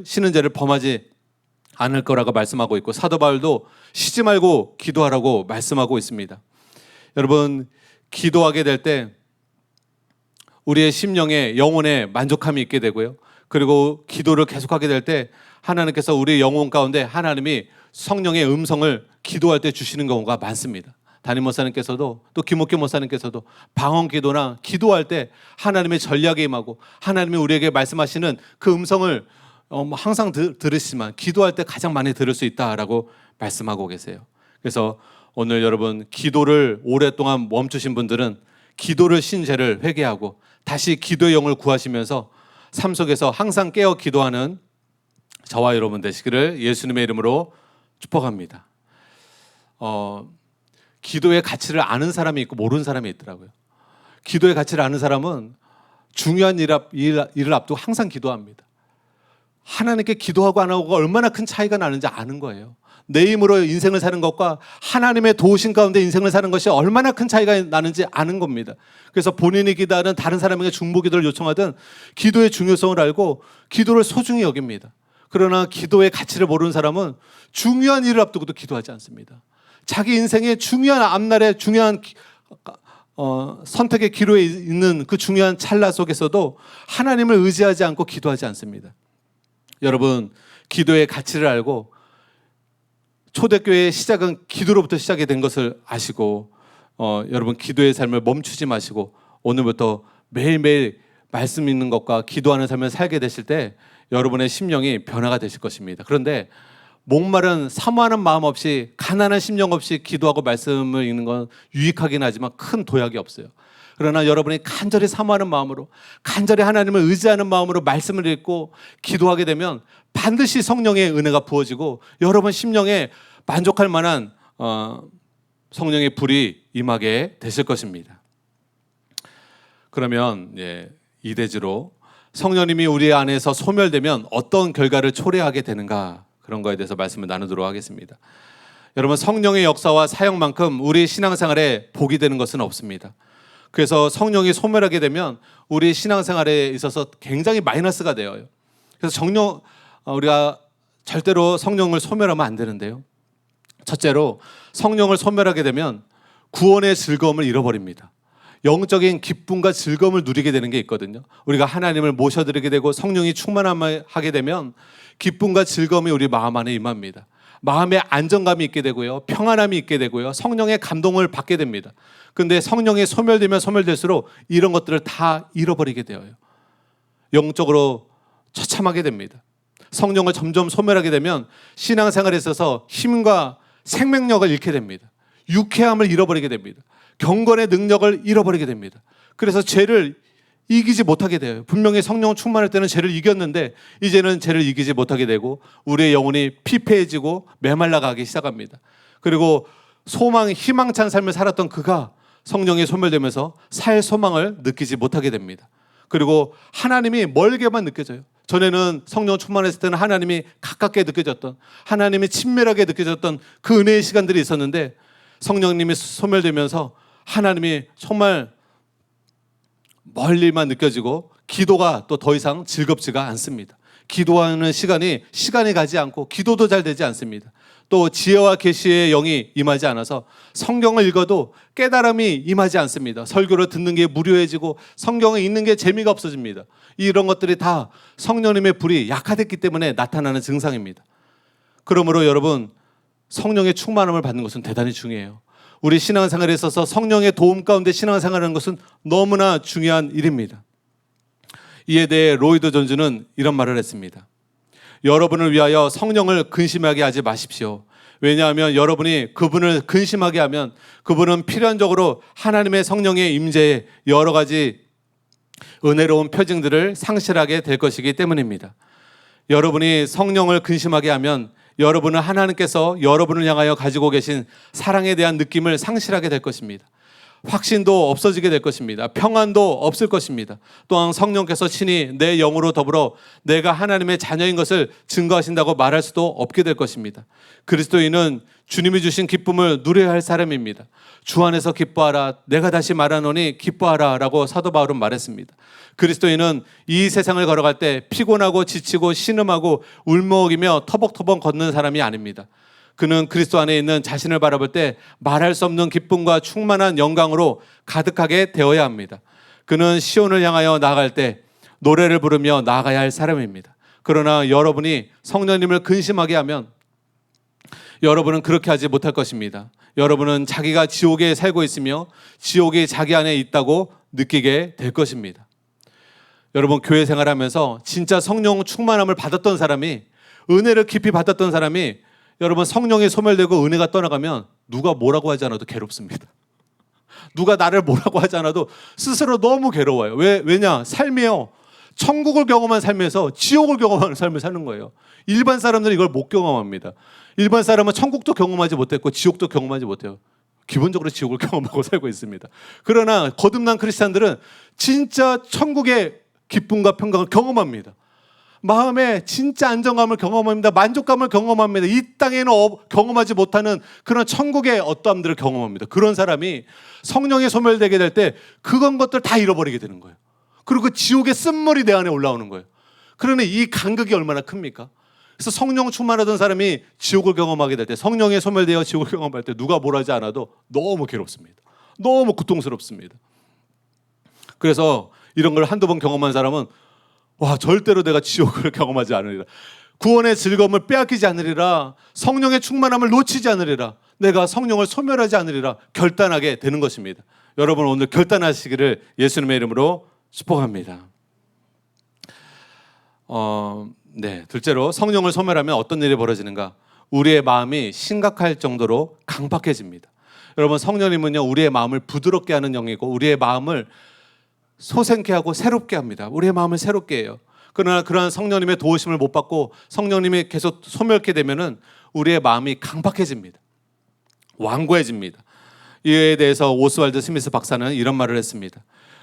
쉬는 죄를 범하지 않을 거라고 말씀하고 있고 사도 바울도 쉬지 말고 기도하라고 말씀하고 있습니다. 여러분 기도하게 될 때 우리의 심령에 영혼에 만족함이 있게 되고요. 그리고 기도를 계속하게 될 때 하나님께서 우리 영혼 가운데 하나님이 성령의 음성을 기도할 때 주시는 경우가 많습니다. 담임 목사님께서도 또 김옥규 목사님께서도 방언 기도나 기도할 때 하나님의 전략에 임하고 하나님이 우리에게 말씀하시는 그 음성을 항상 들으시지만 기도할 때 가장 많이 들을 수 있다라고 말씀하고 계세요. 그래서 오늘 여러분 기도를 오랫동안 멈추신 분들은 기도를 쉰 죄를 회개하고 다시 기도의 영을 구하시면서 삶 속에서 항상 깨어 기도하는 저와 여러분 되시기를 예수님의 이름으로 축복합니다. 기도의 가치를 아는 사람이 있고 모르는 사람이 있더라고요. 기도의 가치를 아는 사람은 중요한 일을 앞두고 항상 기도합니다. 하나님께 기도하고 안 하고가 얼마나 큰 차이가 나는지 아는 거예요. 내 힘으로 인생을 사는 것과 하나님의 도우심 가운데 인생을 사는 것이 얼마나 큰 차이가 나는지 아는 겁니다. 그래서 본인이 기도하든 다른 사람에게 중보기도를 요청하든 기도의 중요성을 알고 기도를 소중히 여깁니다. 그러나 기도의 가치를 모르는 사람은 중요한 일을 앞두고도 기도하지 않습니다. 자기 인생의 중요한 앞날의 중요한 선택의 기로에 있는 그 중요한 찰나 속에서도 하나님을 의지하지 않고 기도하지 않습니다. 여러분 기도의 가치를 알고 초대교회의 시작은 기도로부터 시작이 된 것을 아시고 여러분 기도의 삶을 멈추지 마시고 오늘부터 매일매일 말씀 읽는 것과 기도하는 삶을 살게 되실 때 여러분의 심령이 변화가 되실 것입니다. 그런데 목마른 사모하는 마음 없이 가난한 심령 없이 기도하고 말씀을 읽는 건 유익하긴 하지만 큰 도약이 없어요. 그러나 여러분이 간절히 사모하는 마음으로, 간절히 하나님을 의지하는 마음으로 말씀을 읽고 기도하게 되면 반드시 성령의 은혜가 부어지고 여러분 심령에 만족할 만한 성령의 불이 임하게 되실 것입니다. 그러면 이대지로 성령님이 우리 안에서 소멸되면 어떤 결과를 초래하게 되는가, 그런 거에 대해서 말씀을 나누도록 하겠습니다. 여러분, 성령의 역사와 사역만큼 우리 신앙생활에 복이 되는 것은 없습니다. 그래서 성령이 소멸하게 되면 우리 신앙생활에 있어서 굉장히 마이너스가 되어요. 그래서 우리가 절대로 성령을 소멸하면 안 되는데요. 첫째로, 성령을 소멸하게 되면 구원의 즐거움을 잃어버립니다. 영적인 기쁨과 즐거움을 누리게 되는 게 있거든요. 우리가 하나님을 모셔드리게 되고 성령이 충만하게 되면 기쁨과 즐거움이 우리 마음 안에 임합니다. 마음에 안정감이 있게 되고요, 평안함이 있게 되고요, 성령의 감동을 받게 됩니다. 그런데 성령이 소멸되면 소멸될수록 이런 것들을 다 잃어버리게 되어요. 영적으로 처참하게 됩니다. 성령을 점점 소멸하게 되면 신앙생활에 있어서 힘과 생명력을 잃게 됩니다. 유쾌함을 잃어버리게 됩니다. 경건의 능력을 잃어버리게 됩니다. 그래서 죄를 이기지 못하게 돼요. 분명히 성령 충만할 때는 죄를 이겼는데 이제는 죄를 이기지 못하게 되고 우리의 영혼이 피폐해지고 메말라가기 시작합니다. 그리고 희망찬 삶을 살았던 그가 성령이 소멸되면서 살 소망을 느끼지 못하게 됩니다. 그리고 하나님이 멀게만 느껴져요. 전에는 성령 충만했을 때는 하나님이 가깝게 느껴졌던, 하나님이 친밀하게 느껴졌던 그 은혜의 시간들이 있었는데 성령님이 소멸되면서 하나님이 정말 멀리만 느껴지고 기도가 또 더 이상 즐겁지가 않습니다. 기도하는 시간이 가지 않고 기도도 잘 되지 않습니다. 또 지혜와 계시의 영이 임하지 않아서 성경을 읽어도 깨달음이 임하지 않습니다. 설교를 듣는 게 무료해지고 성경을 읽는 게 재미가 없어집니다. 이런 것들이 다 성령님의 불이 약화됐기 때문에 나타나는 증상입니다. 그러므로 여러분, 성령의 충만함을 받는 것은 대단히 중요해요. 우리 신앙생활에 있어서 성령의 도움 가운데 신앙생활하는 것은 너무나 중요한 일입니다. 이에 대해 로이드 존즈는 이런 말을 했습니다. 여러분을 위하여 성령을 근심하게 하지 마십시오. 왜냐하면 여러분이 그분을 근심하게 하면 그분은 필연적으로 하나님의 성령의 임재에 여러 가지 은혜로운 표징들을 상실하게 될 것이기 때문입니다. 여러분이 성령을 근심하게 하면 여러분은 하나님께서 여러분을 향하여 가지고 계신 사랑에 대한 느낌을 상실하게 될 것입니다. 확신도 없어지게 될 것입니다. 평안도 없을 것입니다. 또한 성령께서 친히 내 영으로 더불어 내가 하나님의 자녀인 것을 증거하신다고 말할 수도 없게 될 것입니다. 그리스도인은 주님이 주신 기쁨을 누려야 할 사람입니다. 주 안에서 기뻐하라, 내가 다시 말하노니 기뻐하라 라고 사도 바울은 말했습니다. 그리스도인은 이 세상을 걸어갈 때 피곤하고 지치고 신음하고 울먹이며 터벅터벅 걷는 사람이 아닙니다. 그는 그리스도 안에 있는 자신을 바라볼 때 말할 수 없는 기쁨과 충만한 영광으로 가득하게 되어야 합니다. 그는 시온을 향하여 나아갈 때 노래를 부르며 나아가야 할 사람입니다. 그러나 여러분이 성령님을 근심하게 하면 여러분은 그렇게 하지 못할 것입니다. 여러분은 자기가 지옥에 살고 있으며 지옥이 자기 안에 있다고 느끼게 될 것입니다. 여러분, 교회 생활하면서 진짜 성령 충만함을 받았던 사람이, 은혜를 깊이 받았던 사람이 여러분 성령이 소멸되고 은혜가 떠나가면 누가 뭐라고 하지 않아도 괴롭습니다. 누가 나를 뭐라고 하지 않아도 스스로 너무 괴로워요. 왜냐? 삶이요, 천국을 경험한 삶에서 지옥을 경험하는 삶을 사는 거예요. 일반 사람들은 이걸 못 경험합니다. 일반 사람은 천국도 경험하지 못했고 지옥도 경험하지 못해요. 기본적으로 지옥을 경험하고 살고 있습니다. 그러나 거듭난 크리스찬들은 진짜 천국의 기쁨과 평강을 경험합니다. 마음에 진짜 안정감을 경험합니다. 만족감을 경험합니다. 이 땅에는 경험하지 못하는 그런 천국의 어떠함들을 경험합니다. 그런 사람이 성령이 소멸되게 될 때 그런 것들 다 잃어버리게 되는 거예요. 그리고 그 지옥의 쓴물이 내 안에 올라오는 거예요. 그러니 이 간극이 얼마나 큽니까? 그래서 성령 충만하던 사람이 지옥을 경험하게 될 때, 성령에 소멸되어 지옥을 경험할 때 누가 뭘 하지 않아도 너무 괴롭습니다. 너무 고통스럽습니다. 그래서 이런 걸 한두 번 경험한 사람은 절대로 내가 지옥을 경험하지 않으리라, 구원의 즐거움을 빼앗기지 않으리라, 성령의 충만함을 놓치지 않으리라, 내가 성령을 소멸하지 않으리라 결단하게 되는 것입니다. 여러분, 오늘 결단하시기를 예수님의 이름으로 축복합니다. 둘째로, 성령을 소멸하면 어떤 일이 벌어지는가? 우리의 마음이 심각할 정도로 강박해집니다. 여러분, 성령님은요, 우리의 마음을 부드럽게 하는 영이고 우리의 마음을 소생케 하고 새롭게 합니다. 우리의 마음을 새롭게 해요. 그러나 그러한 성령님의 도우심을 못 받고 성령님이 계속 소멸케 되면은 우리의 마음이 강박해집니다. 완고해집니다. 이에 대해서 오스왈드 스미스 박사는 이런 말을 했습니다.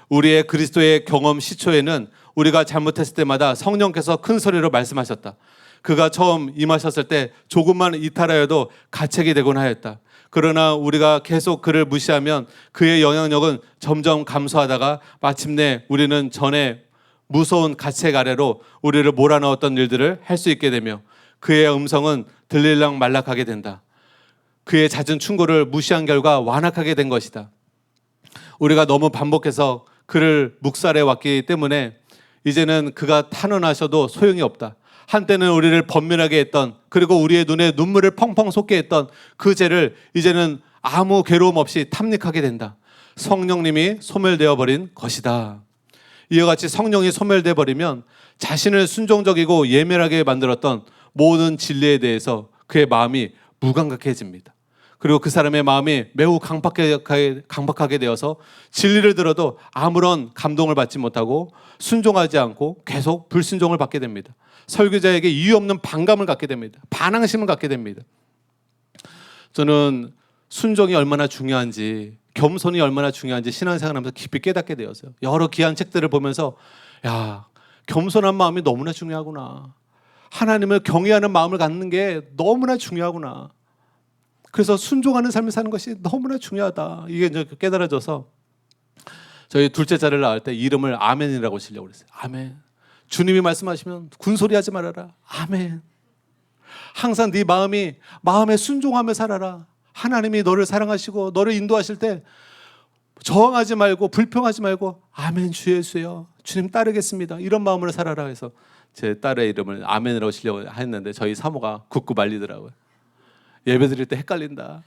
우리의 그리스도의 경험 시초에는 우리가 잘못했을 때마다 성령께서 큰 소리로 말씀하셨다. 그가 처음 임하셨을 때 조금만 이탈하여도 가책이 되곤 하였다. 그러나 우리가 계속 그를 무시하면 그의 영향력은 점점 감소하다가 마침내 우리는 전에 무서운 가책 아래로 우리를 몰아넣었던 일들을 할 수 있게 되며 그의 음성은 들릴랑 말락하게 된다. 그의 잦은 충고를 무시한 결과 완악하게 된 것이다. 우리가 너무 반복해서 그를 묵살해 왔기 때문에 이제는 그가 탄원하셔도 소용이 없다. 한때는 우리를 번민하게 했던, 그리고 우리의 눈에 눈물을 펑펑 쏟게 했던 그 죄를 이제는 아무 괴로움 없이 탐닉하게 된다. 성령님이 소멸되어 버린 것이다. 이와 같이 성령이 소멸되어 버리면 자신을 순종적이고 예민하게 만들었던 모든 진리에 대해서 그의 마음이 무감각해집니다. 그리고 그 사람의 마음이 매우 강박하게 되어서 진리를 들어도 아무런 감동을 받지 못하고 순종하지 않고 계속 불순종을 받게 됩니다. 설교자에게 이유 없는 반감을 갖게 됩니다. 반항심을 갖게 됩니다. 저는 순종이 얼마나 중요한지, 겸손이 얼마나 중요한지 신앙생활하면서 깊이 깨닫게 되었어요. 여러 귀한 책들을 보면서 야, 겸손한 마음이 너무나 중요하구나. 하나님을 경외하는 마음을 갖는 게 너무나 중요하구나. 그래서 순종하는 삶을 사는 것이 너무나 중요하다. 이게 이제 깨달아져서 저희 둘째 자를 낳을 때 이름을 아멘이라고 지려고 그랬어요. 아멘. 주님이 말씀하시면 군소리하지 말아라. 아멘. 항상 네 마음에 순종하며 살아라. 하나님이 너를 사랑하시고 너를 인도하실 때 저항하지 말고 불평하지 말고 아멘 주 예수여 주님 따르겠습니다. 이런 마음으로 살아라 해서 제 딸의 이름을 아멘이라고 지려고 했는데 저희 사모가 굳고 말리더라고요. 예배 드릴 때 헷갈린다.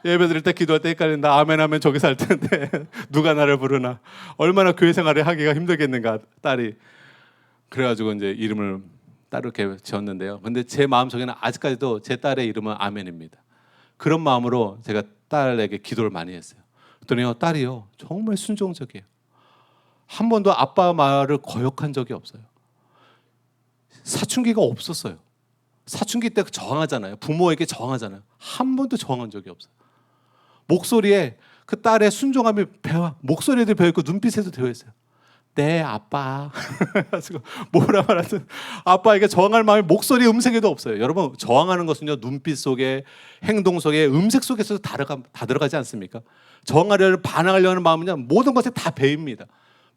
예배 드릴 때 기도할 때 헷갈린다. 아멘 하면 저기 살 텐데 누가 나를 부르나. 얼마나 교회 생활을 하기가 힘들겠는가 딸이. 그래가지고 이제 이름을 따로 이렇게 지었는데요. 근데 제 마음속에는 아직까지도 제 딸의 이름은 아멘입니다. 그런 마음으로 제가 딸에게 기도를 많이 했어요. 그랬더니 딸이요 정말 순종적이에요. 한 번도 아빠 말을 거역한 적이 없어요. 사춘기가 없었어요. 사춘기 때 저항하잖아요. 부모에게 저항하잖아요. 한 번도 저항한 적이 없어요. 목소리에 그 딸의 순종함이 목소리에도 배어있고 눈빛에도 되어있어요. 네 아빠. 뭐라 말하든 아빠에게 저항할 마음이 목소리 음색에도 없어요. 여러분 저항하는 것은요 눈빛 속에 행동 속에 음색 속에서도 다 들어가지 않습니까? 저항하려는 반항하려는 마음은요 모든 것에 다 배입니다.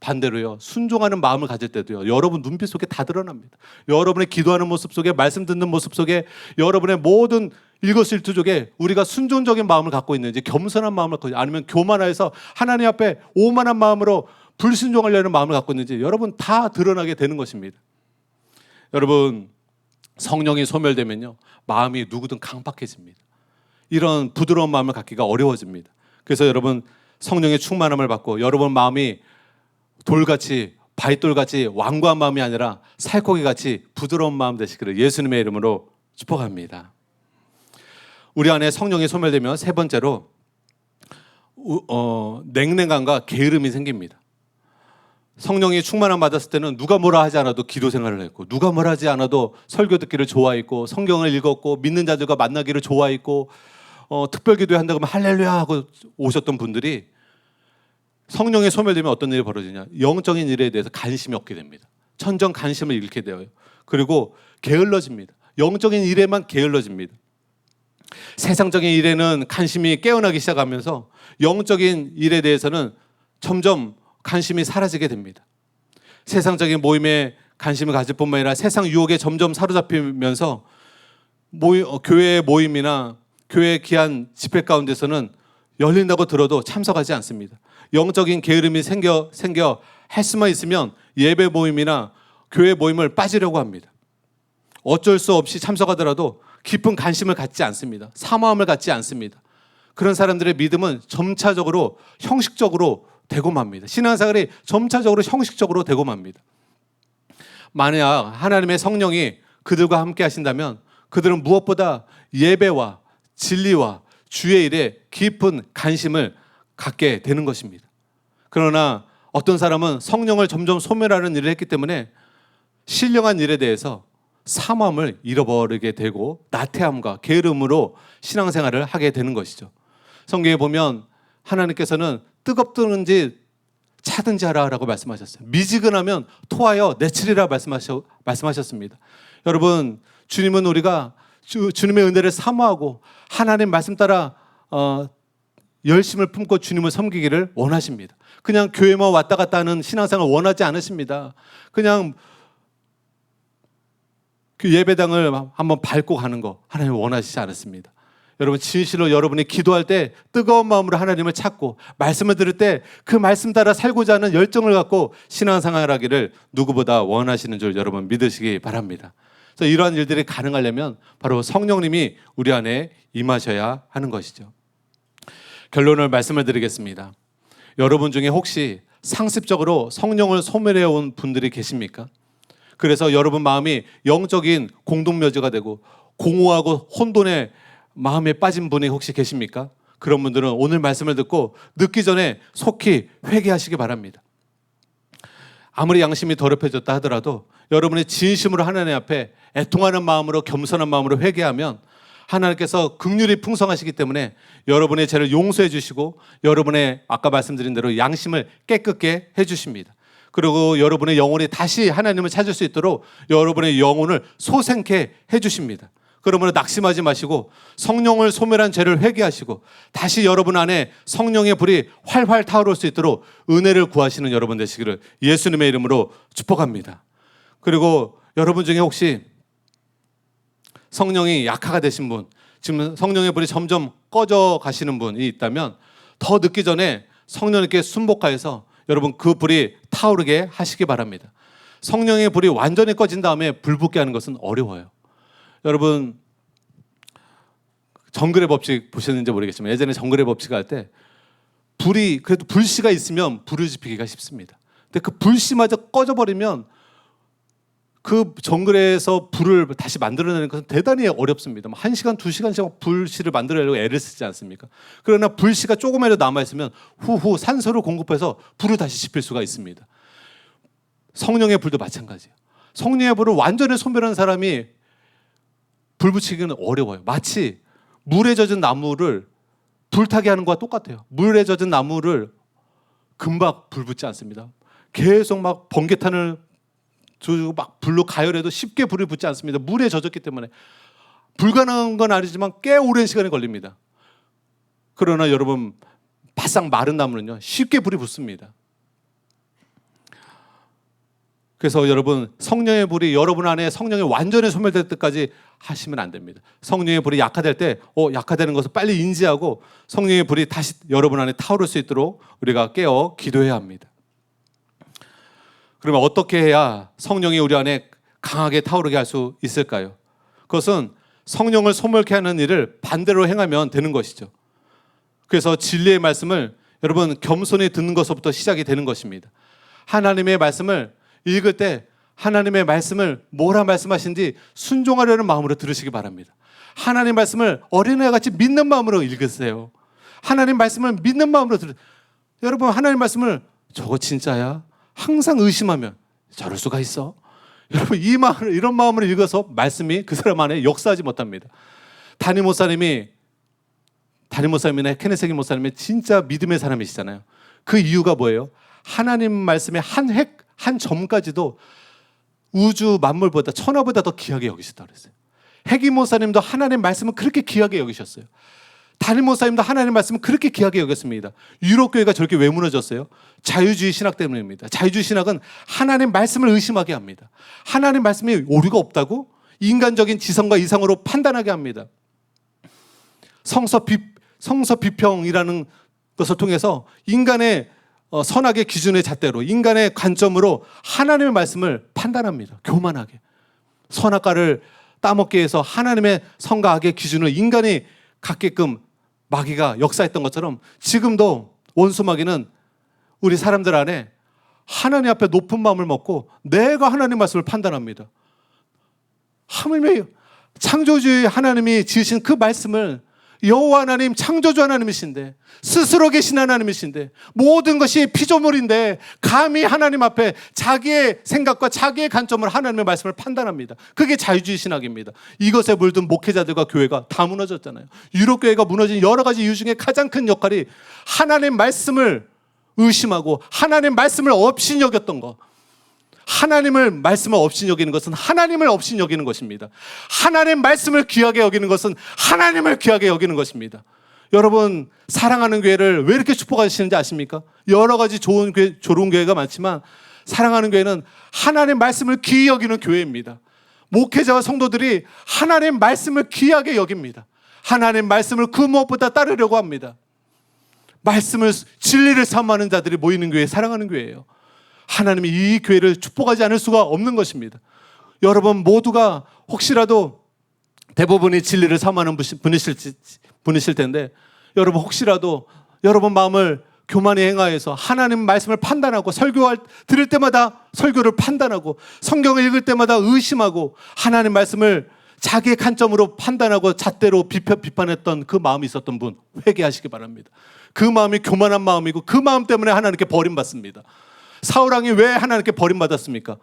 반대로요 순종하는 마음을 가질 때도요 여러분 눈빛 속에 다 드러납니다. 여러분의 기도하는 모습 속에 말씀 듣는 모습 속에 여러분의 모든 일거수일투족에 우리가 순종적인 마음을 갖고 있는지 겸손한 마음을 갖고 있는지 아니면 교만해서 하나님 앞에 오만한 마음으로 불순종하려는 마음을 갖고 있는지 여러분 다 드러나게 되는 것입니다. 여러분 성령이 소멸되면요 마음이 누구든 강박해집니다. 이런 부드러운 마음을 갖기가 어려워집니다. 그래서 여러분 성령의 충만함을 받고 여러분 마음이 돌같이 바위돌같이 완고한 마음이 아니라 살코기같이 부드러운 마음 되시기를 예수님의 이름으로 축복합니다. 우리 안에 성령이 소멸되면 세 번째로 냉랭함과 게으름이 생깁니다. 성령이 충만함 받았을 때는 누가 뭐라 하지 않아도 기도 생활을 했고 누가 뭐라 하지 않아도 설교 듣기를 좋아했고 성경을 읽었고 믿는 자들과 만나기를 좋아했고 특별 기도회 한다고 하면 할렐루야 하고 오셨던 분들이 성령이 소멸되면 어떤 일이 벌어지냐 영적인 일에 대해서 관심이 없게 됩니다. 천정 관심을 잃게 되어요. 그리고 게을러집니다. 영적인 일에만 게을러집니다. 세상적인 일에는 관심이 깨어나기 시작하면서 영적인 일에 대해서는 점점 관심이 사라지게 됩니다. 세상적인 관심을 가질 뿐만 아니라 세상 유혹에 점점 사로잡히면서 교회 모임이나 교회 귀한 집회 가운데서는 열린다고 들어도 참석하지 않습니다. 영적인 게으름이 생겨 할 수만 있으면 예배 모임이나 교회 모임을 빠지려고 합니다. 어쩔 수 없이 참석하더라도 깊은 관심을 갖지 않습니다. 사모함을 갖지 않습니다. 그런 사람들의 믿음은 점차적으로 형식적으로 되고 맙니다. 신앙생활이 점차적으로 형식적으로 되고 맙니다. 만약 하나님의 성령이 그들과 함께 하신다면 그들은 무엇보다 예배와 진리와 주의 일에 깊은 관심을 갖게 되는 것입니다. 그러나 어떤 사람은 성령을 점점 소멸하는 일을 했기 때문에 신령한 일에 대해서 사모함을 잃어버리게 되고 나태함과 게으름으로 신앙생활을 하게 되는 것이죠. 성경에 보면 하나님께서는 뜨겁든지 차든지 하라고 말씀하셨어요. 미지근하면 토하여 내치리라 말씀하셨습니다. 여러분, 주님은 우리가 주님의 은혜를 사모하고 하나님 말씀 따라 열심을 품고 주님을 섬기기를 원하십니다. 그냥 교회만 왔다 갔다 하는 신앙생활을 원하지 않으십니다. 그냥 그 예배당을 한번 밟고 가는 거 하나님 원하시지 않았습니다. 여러분, 진실로 여러분이 기도할 때 뜨거운 마음으로 하나님을 찾고 말씀을 들을 때 그 말씀 따라 살고자 하는 열정을 갖고 신앙생활을 하기를 누구보다 원하시는 줄 여러분 믿으시기 바랍니다. 그래서 이러한 일들이 가능하려면 바로 성령님이 우리 안에 임하셔야 하는 것이죠. 결론을 말씀을 드리겠습니다. 여러분 중에 혹시 상습적으로 성령을 소멸해 온 분들이 계십니까? 그래서 여러분 마음이 영적인 공동묘지가 되고 공허하고 혼돈의 마음에 빠진 분이 혹시 계십니까? 그런 분들은 오늘 말씀을 듣고 늦기 전에 속히 회개하시기 바랍니다. 아무리 양심이 더럽혀졌다 하더라도 여러분이 진심으로 하나님 앞에 애통하는 마음으로 겸손한 마음으로 회개하면 하나님께서 긍휼이 풍성하시기 때문에 여러분의 죄를 용서해 주시고 여러분의 아까 말씀드린 대로 양심을 깨끗게 해 주십니다. 그리고 여러분의 영혼이 다시 하나님을 찾을 수 있도록 여러분의 영혼을 소생케 해 주십니다. 그러므로 낙심하지 마시고 성령을 소멸한 죄를 회개하시고 다시 여러분 안에 성령의 불이 활활 타오를 수 있도록 은혜를 구하시는 여러분 되시기를 예수님의 이름으로 축복합니다. 그리고 여러분 중에 혹시 성령이 약화가 되신 분, 지금 성령의 불이 점점 꺼져 가시는 분이 있다면 더 늦기 전에 성령님께 순복하여서 여러분 그 불이 타오르게 하시기 바랍니다. 성령의 불이 완전히 꺼진 다음에 불 붙게 하는 것은 어려워요. 여러분, 정글의 법칙 보셨는지 모르겠지만 예전에 정글의 법칙 할 때 불이 그래도 불씨가 있으면 불을 지피기가 쉽습니다. 근데 그 불씨마저 꺼져버리면 그 정글에서 불을 다시 만들어내는 것은 대단히 어렵습니다. 1시간, 2시간씩 불씨를 만들어내려고 애를 쓰지 않습니까? 그러나 불씨가 조금이라도 남아있으면 후후 산소를 공급해서 불을 다시 지필 수가 있습니다. 성령의 불도 마찬가지예요. 성령의 불을 완전히 소멸한 사람이 불 붙이기는 어려워요. 마치 물에 젖은 나무를 불타게 하는 것과 똑같아요. 물에 젖은 나무를 금방 불 붙지 않습니다. 계속 막 번개탄을 주고 막 불로 가열해도 쉽게 불이 붙지 않습니다. 물에 젖었기 때문에 불가능한 건 아니지만 꽤 오랜 시간이 걸립니다. 그러나 여러분 바싹 마른 나무는요 쉽게 불이 붙습니다. 그래서 여러분 성령의 불이 여러분 안에 성령이 완전히 소멸될 때까지 하시면 안 됩니다. 성령의 불이 약화될 때 약화되는 것을 빨리 인지하고 성령의 불이 다시 여러분 안에 타오를 수 있도록 우리가 깨어 기도해야 합니다. 그러면 어떻게 해야 성령이 우리 안에 강하게 타오르게 할 수 있을까요? 그것은 성령을 소멸케 하는 일을 반대로 행하면 되는 것이죠. 그래서 진리의 말씀을 여러분 겸손히 듣는 것부터 시작이 되는 것입니다. 하나님의 말씀을 읽을 때 하나님의 말씀을 뭐라 말씀하신지 순종하려는 마음으로 들으시기 바랍니다. 하나님 말씀을 어린애같이 믿는 마음으로 읽으세요. 하나님 말씀을 믿는 마음으로 여러분 하나님 말씀을 저거 진짜야? 항상 의심하면 저럴 수가 있어? 여러분 이런 마음으로 읽어서 말씀이 그 사람 안에 역사하지 못합니다. 담임 목사님이나 케네세기 목사님이 진짜 믿음의 사람이시잖아요. 그 이유가 뭐예요? 하나님 말씀의 한 점까지도 우주 만물보다 천하보다 더 귀하게 여기셨다고 그랬어요. 해기 목사님도 하나님 말씀을 그렇게 귀하게 여기셨어요. 담임 목사님도 하나님 말씀을 그렇게 귀하게 여겼습니다. 유럽교회가 저렇게 왜 무너졌어요? 자유주의 신학 때문입니다. 자유주의 신학은 하나님 말씀을 의심하게 합니다. 하나님 말씀이 오류가 없다고 인간적인 지성과 이성으로 판단하게 합니다. 성서 비평이라는 것을 통해서 인간의 선악의 기준의 잣대로 인간의 관점으로 하나님의 말씀을 판단합니다. 교만하게. 선악과를 따먹기 위해서 하나님의 선과 악의 기준을 인간이 갖게끔 마귀가 역사했던 것처럼 지금도 원수 마귀는 우리 사람들 안에 하나님 앞에 높은 마음을 먹고 내가 하나님 말씀을 판단합니다. 하물며 창조주의 하나님이 지으신 그 말씀을 여호와 하나님, 창조주 하나님이신데, 스스로 계신 하나님이신데, 모든 것이 피조물인데 감히 하나님 앞에 자기의 생각과 자기의 관점으로 하나님의 말씀을 판단합니다. 그게 자유주의 신학입니다. 이것에 물든 목회자들과 교회가 다 무너졌잖아요. 유럽교회가 무너진 여러 가지 이유 중에 가장 큰 역할이 하나님 말씀을 의심하고 하나님 말씀을 없이 여겼던 것. 하나님을 말씀을 없이 여기는 것은 하나님을 없이 여기는 것입니다. 하나님 말씀을 귀하게 여기는 것은 하나님을 귀하게 여기는 것입니다. 여러분, 사랑하는 교회를 왜 이렇게 축복하시는지 아십니까? 여러 가지 좋은 교회가 많지만 사랑하는 교회는 하나님 말씀을 귀히 여기는 교회입니다. 목회자와 성도들이 하나님 말씀을 귀하게 여깁니다. 하나님 말씀을 그 무엇보다 따르려고 합니다. 말씀을, 진리를 삼하는 자들이 모이는 교회, 사랑하는 교회예요. 하나님이 이 교회를 축복하지 않을 수가 없는 것입니다. 여러분 모두가 혹시라도 대부분이 진리를 삼하는 분이실 텐데, 여러분 혹시라도 여러분 마음을 교만히 행하여서 하나님 말씀을 판단하고 들을 때마다 설교를 판단하고 성경을 읽을 때마다 의심하고 하나님 말씀을 자기의 관점으로 판단하고 잣대로 비판했던 그 마음이 있었던 분, 회개하시기 바랍니다. 그 마음이 교만한 마음이고 그 마음 때문에 하나님께 버림받습니다. 사울왕이 왜 하나님께 버림받았습니까?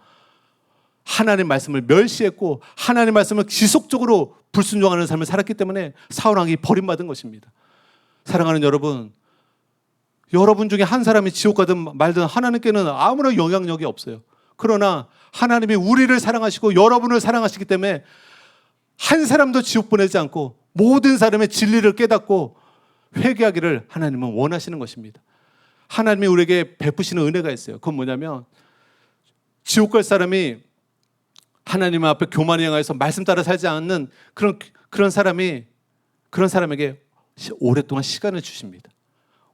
하나님 말씀을 멸시했고 하나님 말씀을 지속적으로 불순종하는 삶을 살았기 때문에 사울왕이 버림받은 것입니다. 사랑하는 여러분, 여러분 중에 한 사람이 지옥 가든 말든 하나님께는 아무런 영향력이 없어요. 그러나 하나님이 우리를 사랑하시고 여러분을 사랑하시기 때문에 한 사람도 지옥 보내지 않고 모든 사람의 진리를 깨닫고 회개하기를 하나님은 원하시는 것입니다. 하나님이 우리에게 베푸시는 은혜가 있어요. 그건 뭐냐면, 지옥 갈 사람이 하나님 앞에 교만히 행하여서 말씀 따라 살지 않는 그런 사람에게 오랫동안 시간을 주십니다.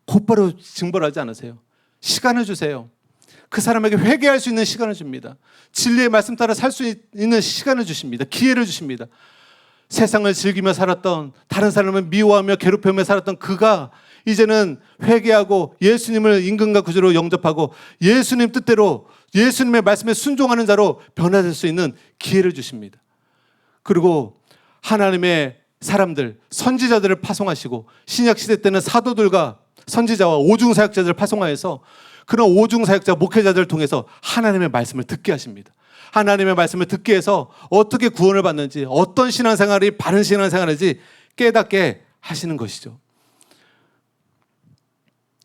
곧바로 징벌하지 않으세요. 시간을 주세요. 그 사람에게 회개할 수 있는 시간을 줍니다. 진리의 말씀 따라 살 수 있는 시간을 주십니다. 기회를 주십니다. 세상을 즐기며 살았던, 다른 사람을 미워하며 괴롭히며 살았던 그가 이제는 회개하고 예수님을 임금과 구주로 영접하고 예수님 뜻대로 예수님의 말씀에 순종하는 자로 변화될 수 있는 기회를 주십니다. 그리고 하나님의 사람들, 선지자들을 파송하시고 신약시대 때는 사도들과 선지자와 오중사역자들을 파송하여서 그런 오중사역자 목회자들을 통해서 하나님의 말씀을 듣게 하십니다. 하나님의 말씀을 듣게 해서 어떻게 구원을 받는지, 어떤 신앙생활이 바른 신앙생활인지 깨닫게 하시는 것이죠.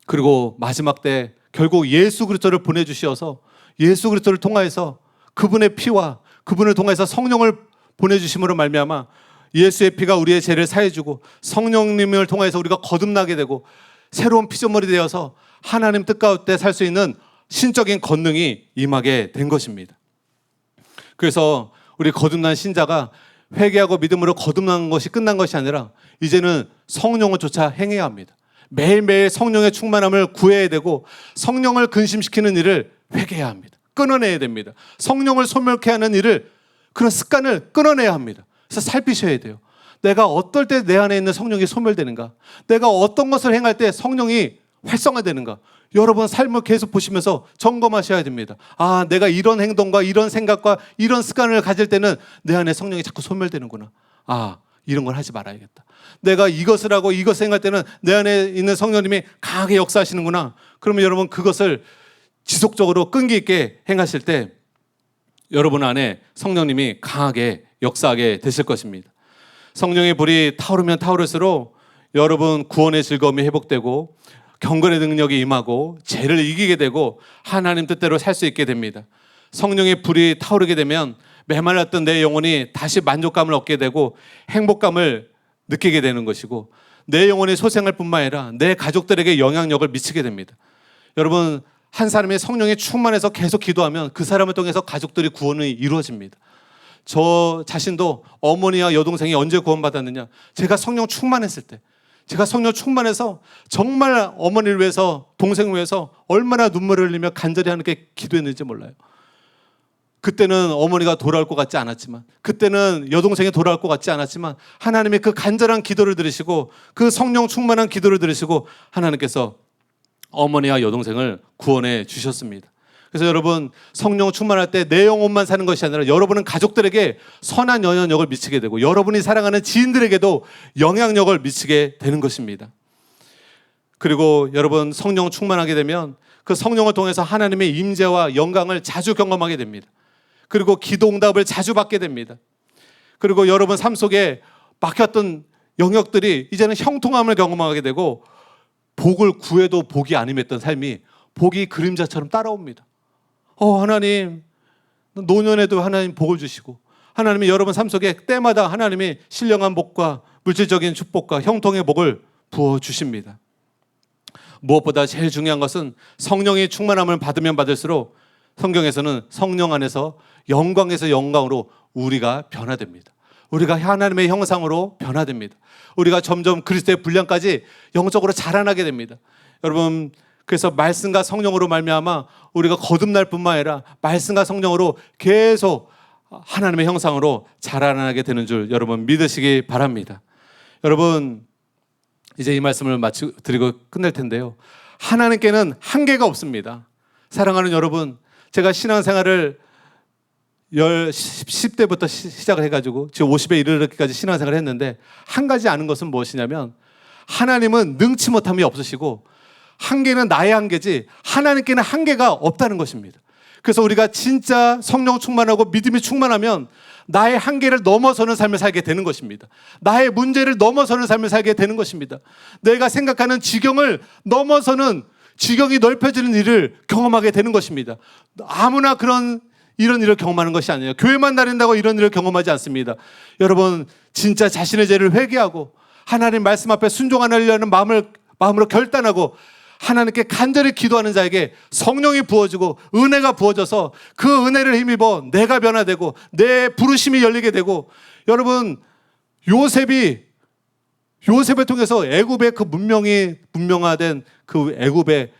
그리고 마지막 때 결국 예수 그리스도를 보내주셔서 예수 그리스도를 통하여서 그분의 피와 그분을 통해서 성령을 보내주심으로 말미암아 예수의 피가 우리의 죄를 사해주고 성령님을 통해서 우리가 거듭나게 되고 새로운 피조물이 되어서 하나님 뜻 가운데 살 수 있는 신적인 권능이 임하게 된 것입니다. 그래서 우리 거듭난 신자가 회개하고 믿음으로 거듭난 것이 끝난 것이 아니라 이제는 성령을 쫓아 행해야 합니다. 매일매일 성령의 충만함을 구해야 되고 성령을 근심시키는 일을 회개해야 합니다. 끊어내야 됩니다. 성령을 소멸케 하는 일을, 그런 습관을 끊어내야 합니다. 그래서 살피셔야 돼요. 내가 어떨 때 내 안에 있는 성령이 소멸되는가? 내가 어떤 것을 행할 때 성령이 활성화되는가? 여러분 삶을 계속 보시면서 점검하셔야 됩니다. 아, 내가 이런 행동과 이런 생각과 이런 습관을 가질 때는 내 안에 성령이 자꾸 소멸되는구나. 아, 이런 걸 하지 말아야겠다. 내가 이것을 하고 이것을 행할 때는 내 안에 있는 성령님이 강하게 역사하시는구나. 그러면 여러분 그것을 지속적으로 끈기 있게 행하실 때 여러분 안에 성령님이 강하게 역사하게 되실 것입니다. 성령의 불이 타오르면 타오를수록 여러분 구원의 즐거움이 회복되고 경건의 능력이 임하고 죄를 이기게 되고 하나님 뜻대로 살 수 있게 됩니다. 성령의 불이 타오르게 되면 메말랐던 내 영혼이 다시 만족감을 얻게 되고 행복감을 느끼게 되는 것이고 내 영혼이 소생할 뿐만 아니라 내 가족들에게 영향력을 미치게 됩니다. 여러분, 한 사람이 성령에 충만해서 계속 기도하면 그 사람을 통해서 가족들이 구원이 이루어집니다. 저 자신도 어머니와 여동생이 언제 구원받았느냐, 제가 성령 충만했을 때, 제가 성령 충만해서 정말 어머니를 위해서, 동생을 위해서 얼마나 눈물을 흘리며 간절히 하나님께 기도했는지 몰라요. 그때는 어머니가 돌아올 것 같지 않았지만, 그때는 여동생이 돌아올 것 같지 않았지만 하나님의 그 간절한 기도를 들으시고 그 성령 충만한 기도를 들으시고 하나님께서 어머니와 여동생을 구원해 주셨습니다. 그래서 여러분 성령 충만할 때 내 영혼만 사는 것이 아니라 여러분은 가족들에게 선한 영향력을 미치게 되고 여러분이 사랑하는 지인들에게도 영향력을 미치게 되는 것입니다. 그리고 여러분 성령 충만하게 되면 그 성령을 통해서 하나님의 임재와 영광을 자주 경험하게 됩니다. 그리고 기도 응답을 자주 받게 됩니다. 그리고 여러분 삶 속에 막혔던 영역들이 이제는 형통함을 경험하게 되고 복을 구해도 복이 안 임했던 삶이 복이 그림자처럼 따라옵니다. 하나님, 노년에도 하나님 복을 주시고 하나님이 여러분 삶 속에 때마다 하나님이 신령한 복과 물질적인 축복과 형통의 복을 부어주십니다. 무엇보다 제일 중요한 것은 성령의 충만함을 받으면 받을수록 성경에서는 성령 안에서 영광에서 영광으로 우리가 변화됩니다. 우리가 하나님의 형상으로 변화됩니다. 우리가 점점 그리스도의 분량까지 영적으로 자라나게 됩니다. 여러분, 그래서 말씀과 성령으로 말미암아 우리가 거듭날 뿐만 아니라 말씀과 성령으로 계속 하나님의 형상으로 자라나게 되는 줄 여러분 믿으시기 바랍니다. 여러분, 이제 이 말씀을 드리고 끝낼 텐데요. 하나님께는 한계가 없습니다. 사랑하는 여러분, 제가 신앙생활을 10대부터 시작을 해가지고 지금 50에 이르기까지 신앙생활을 했는데 한 가지 아는 것은 무엇이냐면 하나님은 능치 못함이 없으시고 한계는 나의 한계지 하나님께는 한계가 없다는 것입니다. 그래서 우리가 진짜 성령 충만하고 믿음이 충만하면 나의 한계를 넘어서는 삶을 살게 되는 것입니다. 나의 문제를 넘어서는 삶을 살게 되는 것입니다. 내가 생각하는 지경을 넘어서는 지경이 넓혀지는 일을 경험하게 되는 것입니다. 아무나 이런 일을 경험하는 것이 아니에요. 교회만 다닌다고 이런 일을 경험하지 않습니다. 여러분, 진짜 자신의 죄를 회개하고 하나님 말씀 앞에 순종하려는 마음으로 결단하고 하나님께 간절히 기도하는 자에게 성령이 부어지고 은혜가 부어져서 그 은혜를 힘입어 내가 변화되고 내 부르심이 열리게 되고 여러분, 요셉을 통해서 애굽의 그 문명화된 그 애굽의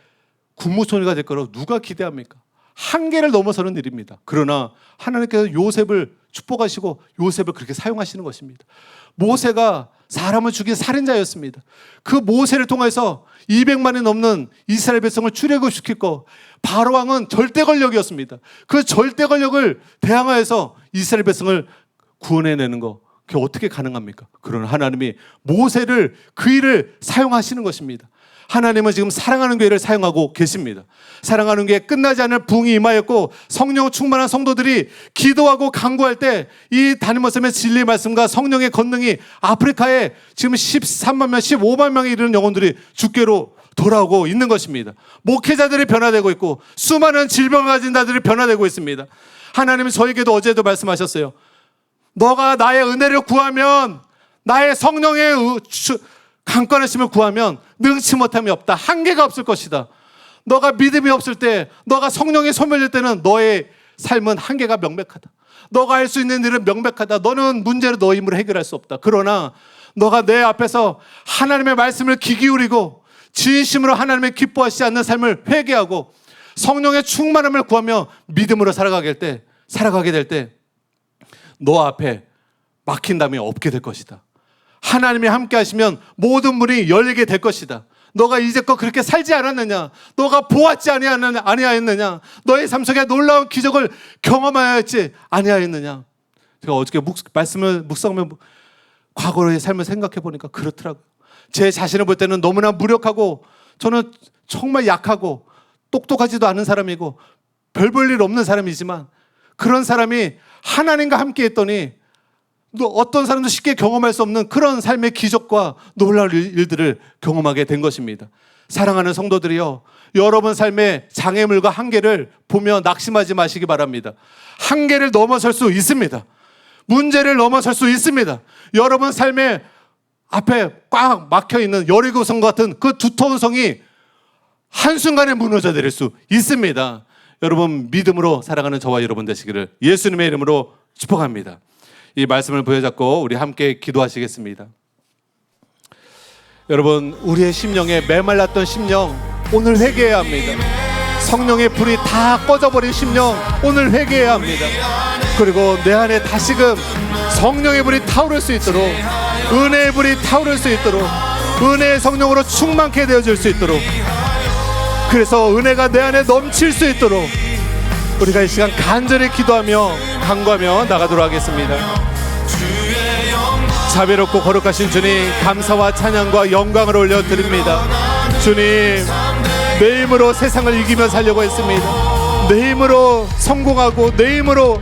국무총리가 될 거라고 누가 기대합니까? 한계를 넘어서는 일입니다. 그러나 하나님께서 요셉을 축복하시고 요셉을 그렇게 사용하시는 것입니다. 모세가 사람을 죽인 살인자였습니다. 그 모세를 통해서 200만이 넘는 이스라엘 백성을 출애굽시키고 바로 왕은 절대 권력이었습니다. 그 절대 권력을 대항하여서 이스라엘 백성을 구원해내는 거, 그게 어떻게 가능합니까? 그러나 하나님이 모세를 그 일을 사용하시는 것입니다. 하나님은 지금 사랑하는 교회를 사용하고 계십니다. 사랑하는 교회 끝나지 않을 부흥이 임하였고 성령 충만한 성도들이 기도하고 간구할 때 이 담임 목사님의 진리의 말씀과 성령의 권능이 아프리카에 지금 13만 명, 15만 명에 이르는 영혼들이 주께로 돌아오고 있는 것입니다. 목회자들이 변화되고 있고 수많은 질병을 가진 자들이 변화되고 있습니다. 하나님이 저에게도 어제도 말씀하셨어요. 너가 나의 은혜를 구하면, 나의 성령의 강권하심을 구하면 능치 못함이 없다. 한계가 없을 것이다. 너가 믿음이 없을 때, 너가 성령에 소멸될 때는 너의 삶은 한계가 명백하다. 너가 할 수 있는 일은 명백하다. 너는 문제를 너의 힘으로 해결할 수 없다. 그러나 너가 내 앞에서 하나님의 말씀을 귀 기울이고 진심으로 하나님의 기뻐하시지 않는 삶을 회개하고 성령의 충만함을 구하며 믿음으로 살아가게 될 때 너 앞에 막힌 담이 없게 될 것이다. 하나님이 함께 하시면 모든 문이 열리게 될 것이다. 너가 이제껏 그렇게 살지 않았느냐? 너가 보았지 아니하였느냐? 너의 삶 속에 놀라운 기적을 경험하였지 아니하였느냐? 제가 어저께 말씀을 묵상하며 과거의 삶을 생각해 보니까 그렇더라고요. 제 자신을 볼 때는 너무나 무력하고 저는 정말 약하고 똑똑하지도 않은 사람이고 별 볼 일 없는 사람이지만 그런 사람이 하나님과 함께 했더니 어떤 사람도 쉽게 경험할 수 없는 그런 삶의 기적과 놀라운 일들을 경험하게 된 것입니다. 사랑하는 성도들이여, 여러분 삶의 장애물과 한계를 보며 낙심하지 마시기 바랍니다. 한계를 넘어설 수 있습니다. 문제를 넘어설 수 있습니다. 여러분 삶의 앞에 꽉 막혀있는 여리고성 같은 그 두터운 성이 한순간에 무너져 내릴 수 있습니다. 여러분 믿음으로 살아가는 저와 여러분 되시기를 예수님의 이름으로 축복합니다. 이 말씀을 부여잡고 우리 함께 기도하시겠습니다. 여러분, 우리의 심령에 메말랐던 심령 오늘 회개해야 합니다. 성령의 불이 다 꺼져버린 심령 오늘 회개해야 합니다. 그리고 내 안에 다시금 성령의 불이 타오를 수 있도록, 은혜의 불이 타오를 수 있도록, 은혜의 성령으로 충만케 되어질 수 있도록, 그래서 은혜가 내 안에 넘칠 수 있도록 우리가 이 시간 간절히 기도하며 간구하며 나가도록 하겠습니다. 자비롭고 거룩하신 주님, 감사와 찬양과 영광을 올려드립니다. 주님, 내 힘으로 세상을 이기며 살려고 했습니다. 내 힘으로 성공하고 내 힘으로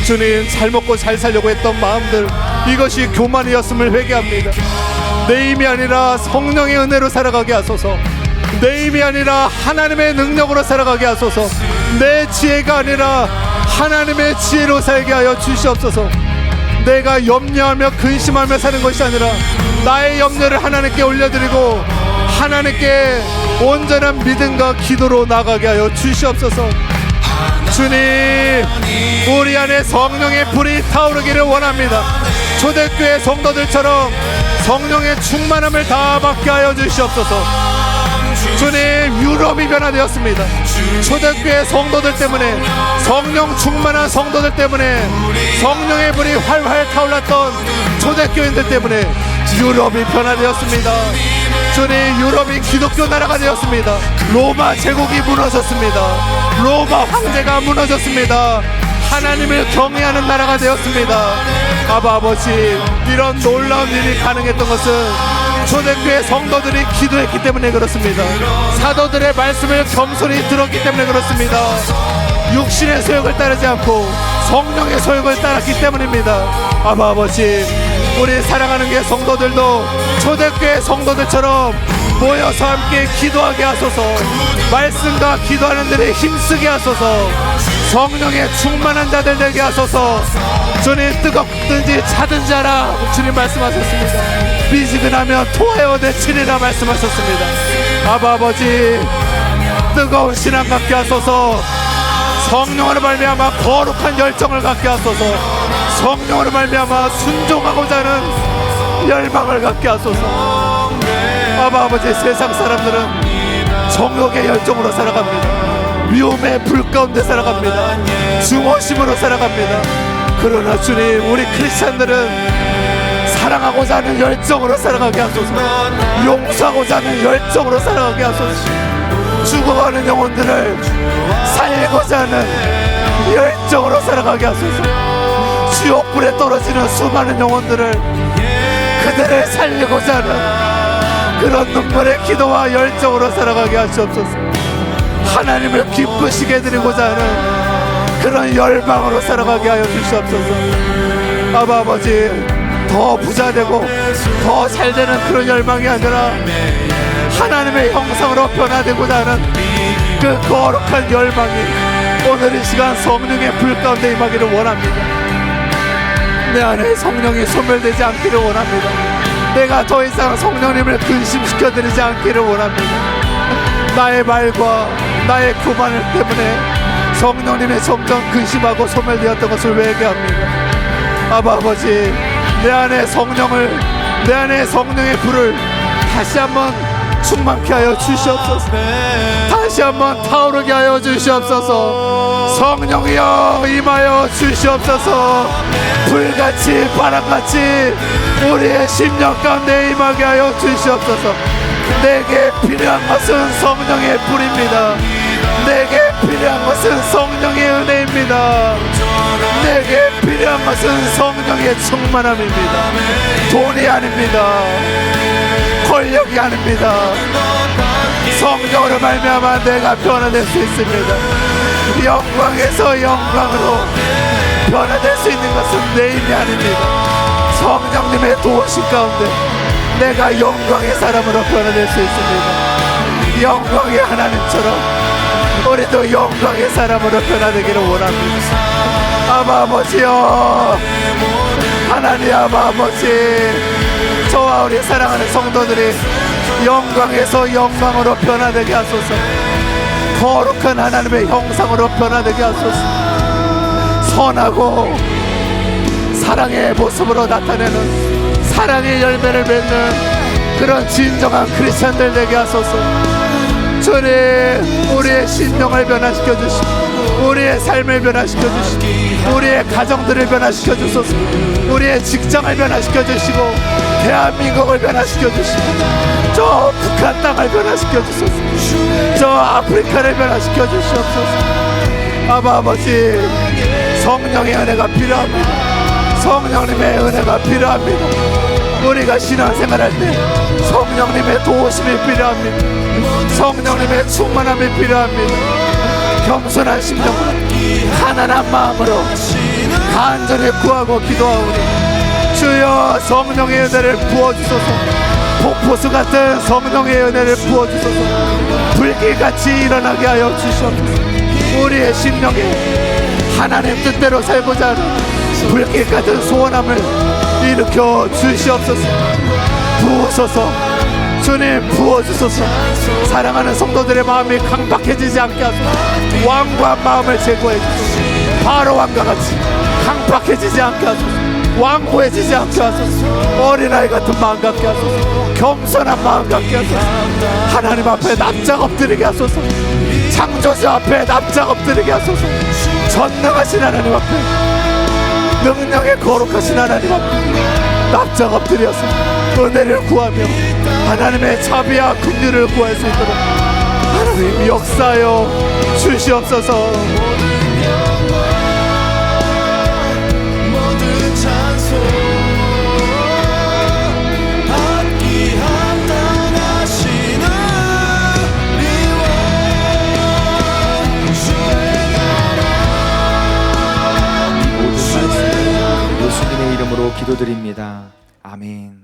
주님 잘 먹고 잘 살려고 했던 마음들, 이것이 교만이었음을 회개합니다. 내 힘이 아니라 성령의 은혜로 살아가게 하소서. 내 힘이 아니라 하나님의 능력으로 살아가게 하소서. 내 지혜가 아니라 하나님의 지혜로 살게 하여 주시옵소서. 내가 염려하며 근심하며 사는 것이 아니라 나의 염려를 하나님께 올려드리고 하나님께 온전한 믿음과 기도로 나가게 하여 주시옵소서. 주님, 우리 안에 성령의 불이 타오르기를 원합니다. 초대교회 성도들처럼 성령의 충만함을 다 받게 하여 주시옵소서. 주님, 유럽이 변화되었습니다. 초대교회 성도들 때문에, 성령 충만한 성도들 때문에, 성령의 불이 활활 타올랐던 초대교인들 때문에 유럽이 변화되었습니다. 주님, 유럽이 기독교 나라가 되었습니다. 로마 제국이 무너졌습니다. 로마 황제가 무너졌습니다. 하나님을 경외하는 나라가 되었습니다. 아버지, 이런 놀라운 일이 가능했던 것은 초대교회 성도들이 기도했기 때문에 그렇습니다. 사도들의 말씀을 겸손히 들었기 때문에 그렇습니다. 육신의 소욕을 따르지 않고 성령의 소욕을 따랐기 때문입니다. 아버지, 우리 사랑하는 게 성도들도 초대교회 성도들처럼 모여서 함께 기도하게 하소서. 말씀과 기도하는 데에 힘쓰게 하소서. 성령의 충만한 자들 되게 하소서. 주님, 뜨겁든지 차든지 하라 주님 말씀하셨습니다. 미지근하면 토하여 내치리라 말씀하셨습니다. 아버지, 뜨거운 신앙 갖게 하소서. 성령으로 말미암아 거룩한 열정을 갖게 하소서. 성령으로 말미암아 순종하고자 하는 열망을 갖게 하소서. 아버지, 세상 사람들은 정욕의 열정으로 살아갑니다. 위험의 불 가운데 살아갑니다. 중호심으로 살아갑니다. 그러나 주님, 우리 크리스찬들은 사랑하고자 하는 열정으로 살아가게 하소서. 용서하고자 하는 열정으로 살아가게 하소서. 죽어가는 영혼들을 살리고자 하는 열정으로 살아가게 하소서. 지옥불에 떨어지는 수많은 영혼들을, 그들을 살리고자 하는 그런 눈물의 기도와 열정으로 살아가게 하시옵소서. 하나님을 기쁘시게 해드리고자 하는 그런 열망으로 살아가게 하여 주시옵소서. 아버지, 더 부자되고 더 잘되는 그런 열망이 아니라 하나님의 형상으로 변화되고자 하는 그 거룩한 열망이 오늘 이 시간 성령의 불 가운데 임하기를 원합니다. 내 안에 성령이 소멸되지 않기를 원합니다. 내가 더 이상 성령님을 근심시켜드리지 않기를 원합니다. 나의 말과 나의 교만을 때문에 성령님의 점점 근심하고 소멸되었던 것을 회개합니다. 아버지, 내 안에 성령의 불을 다시 한번 충만케 하여 주시옵소서. 다시 한번 타오르게 하여 주시옵소서. 성령이여 임하여 주시옵소서. 불같이 바람같이 우리의 심령 가운데 임하게 하여 주시옵소서. 내게 필요한 것은 성령의 불입니다. 내게 필요한 것은 성령의 은혜입니다. 내게 필요한 것은 성령의 충만함입니다. 돈이 아닙니다. 권력이 아닙니다. 성령으로 말미암아 내가 변화될 수 있습니다. 영광에서 영광으로 변화될 수 있는 것은 내 힘이 아닙니다. 성령님의 도우심 가운데 내가 영광의 사람으로 변화될 수 있습니다. 영광의 하나님처럼 우리도 영광의 사람으로 변화되기를 원합니다. 아버지여, 하나님 아버지, 저와 우리 사랑하는 성도들이 영광에서 영광으로 변화되게 하소서. 거룩한 하나님의 형상으로 변화되게 하소서. 선하고 사랑의 모습으로 나타내는 사랑의 열매를 맺는 그런 진정한 크리스찬들 되게 하소서. 주님, 우리의 신령을 변화시켜 주시고 우리의 삶을 변화시켜 주시고 우리의 가정들을 변화시켜 주소서. 우리의 직장을 변화시켜 주시고 대한민국을 변화시켜 주시고 저 북한 땅을 변화시켜 주소서. 저 아프리카를 변화시켜 주시옵소서. 아버지, 성령의 은혜가 필요합니다. 성령님의 은혜가 필요합니다. 우리가 신앙생활할 때 성령님의 도우심이 필요합니다. 성령님의 충만함이 필요합니다. 겸손한 심정으로 가난한 마음으로 간절히 구하고 기도하오니 주여 성령의 은혜를 부어주소서. 폭포수 같은 성령의 은혜를 부어주소서. 불길같이 일어나게 하여 주시옵소서. 우리의 심령에 하나님 뜻대로 살고자 하는 불길 같은 소원함을 일으켜 주시옵소서. 부으소서. 주님 부어주소서. 사랑하는 성도들의 마음이 강박해지지 않게 하소서. 완고한 마음을 제거해 주소서. 바로 왕과 같이 강박해지지 않게 하소서. 완고해지지 않게 하소서. 어린아이 같은 마음 갖게 하소서. 겸손한 마음 갖게 하소서. 하나님 앞에 납작 엎드리게 하소서. 창조주 앞에 납작 엎드리게 하소서. 전능하신 하나님 앞에, 능력의 거룩하신 하나님 앞에 납작 엎드려서 은혜를 구하며 하나님의 자비와 긍휼을 구할 수 있도록 하나님 역사하여 주시옵소서. 모든 말씀 예수님의 이름으로 기도드립니다. 아멘.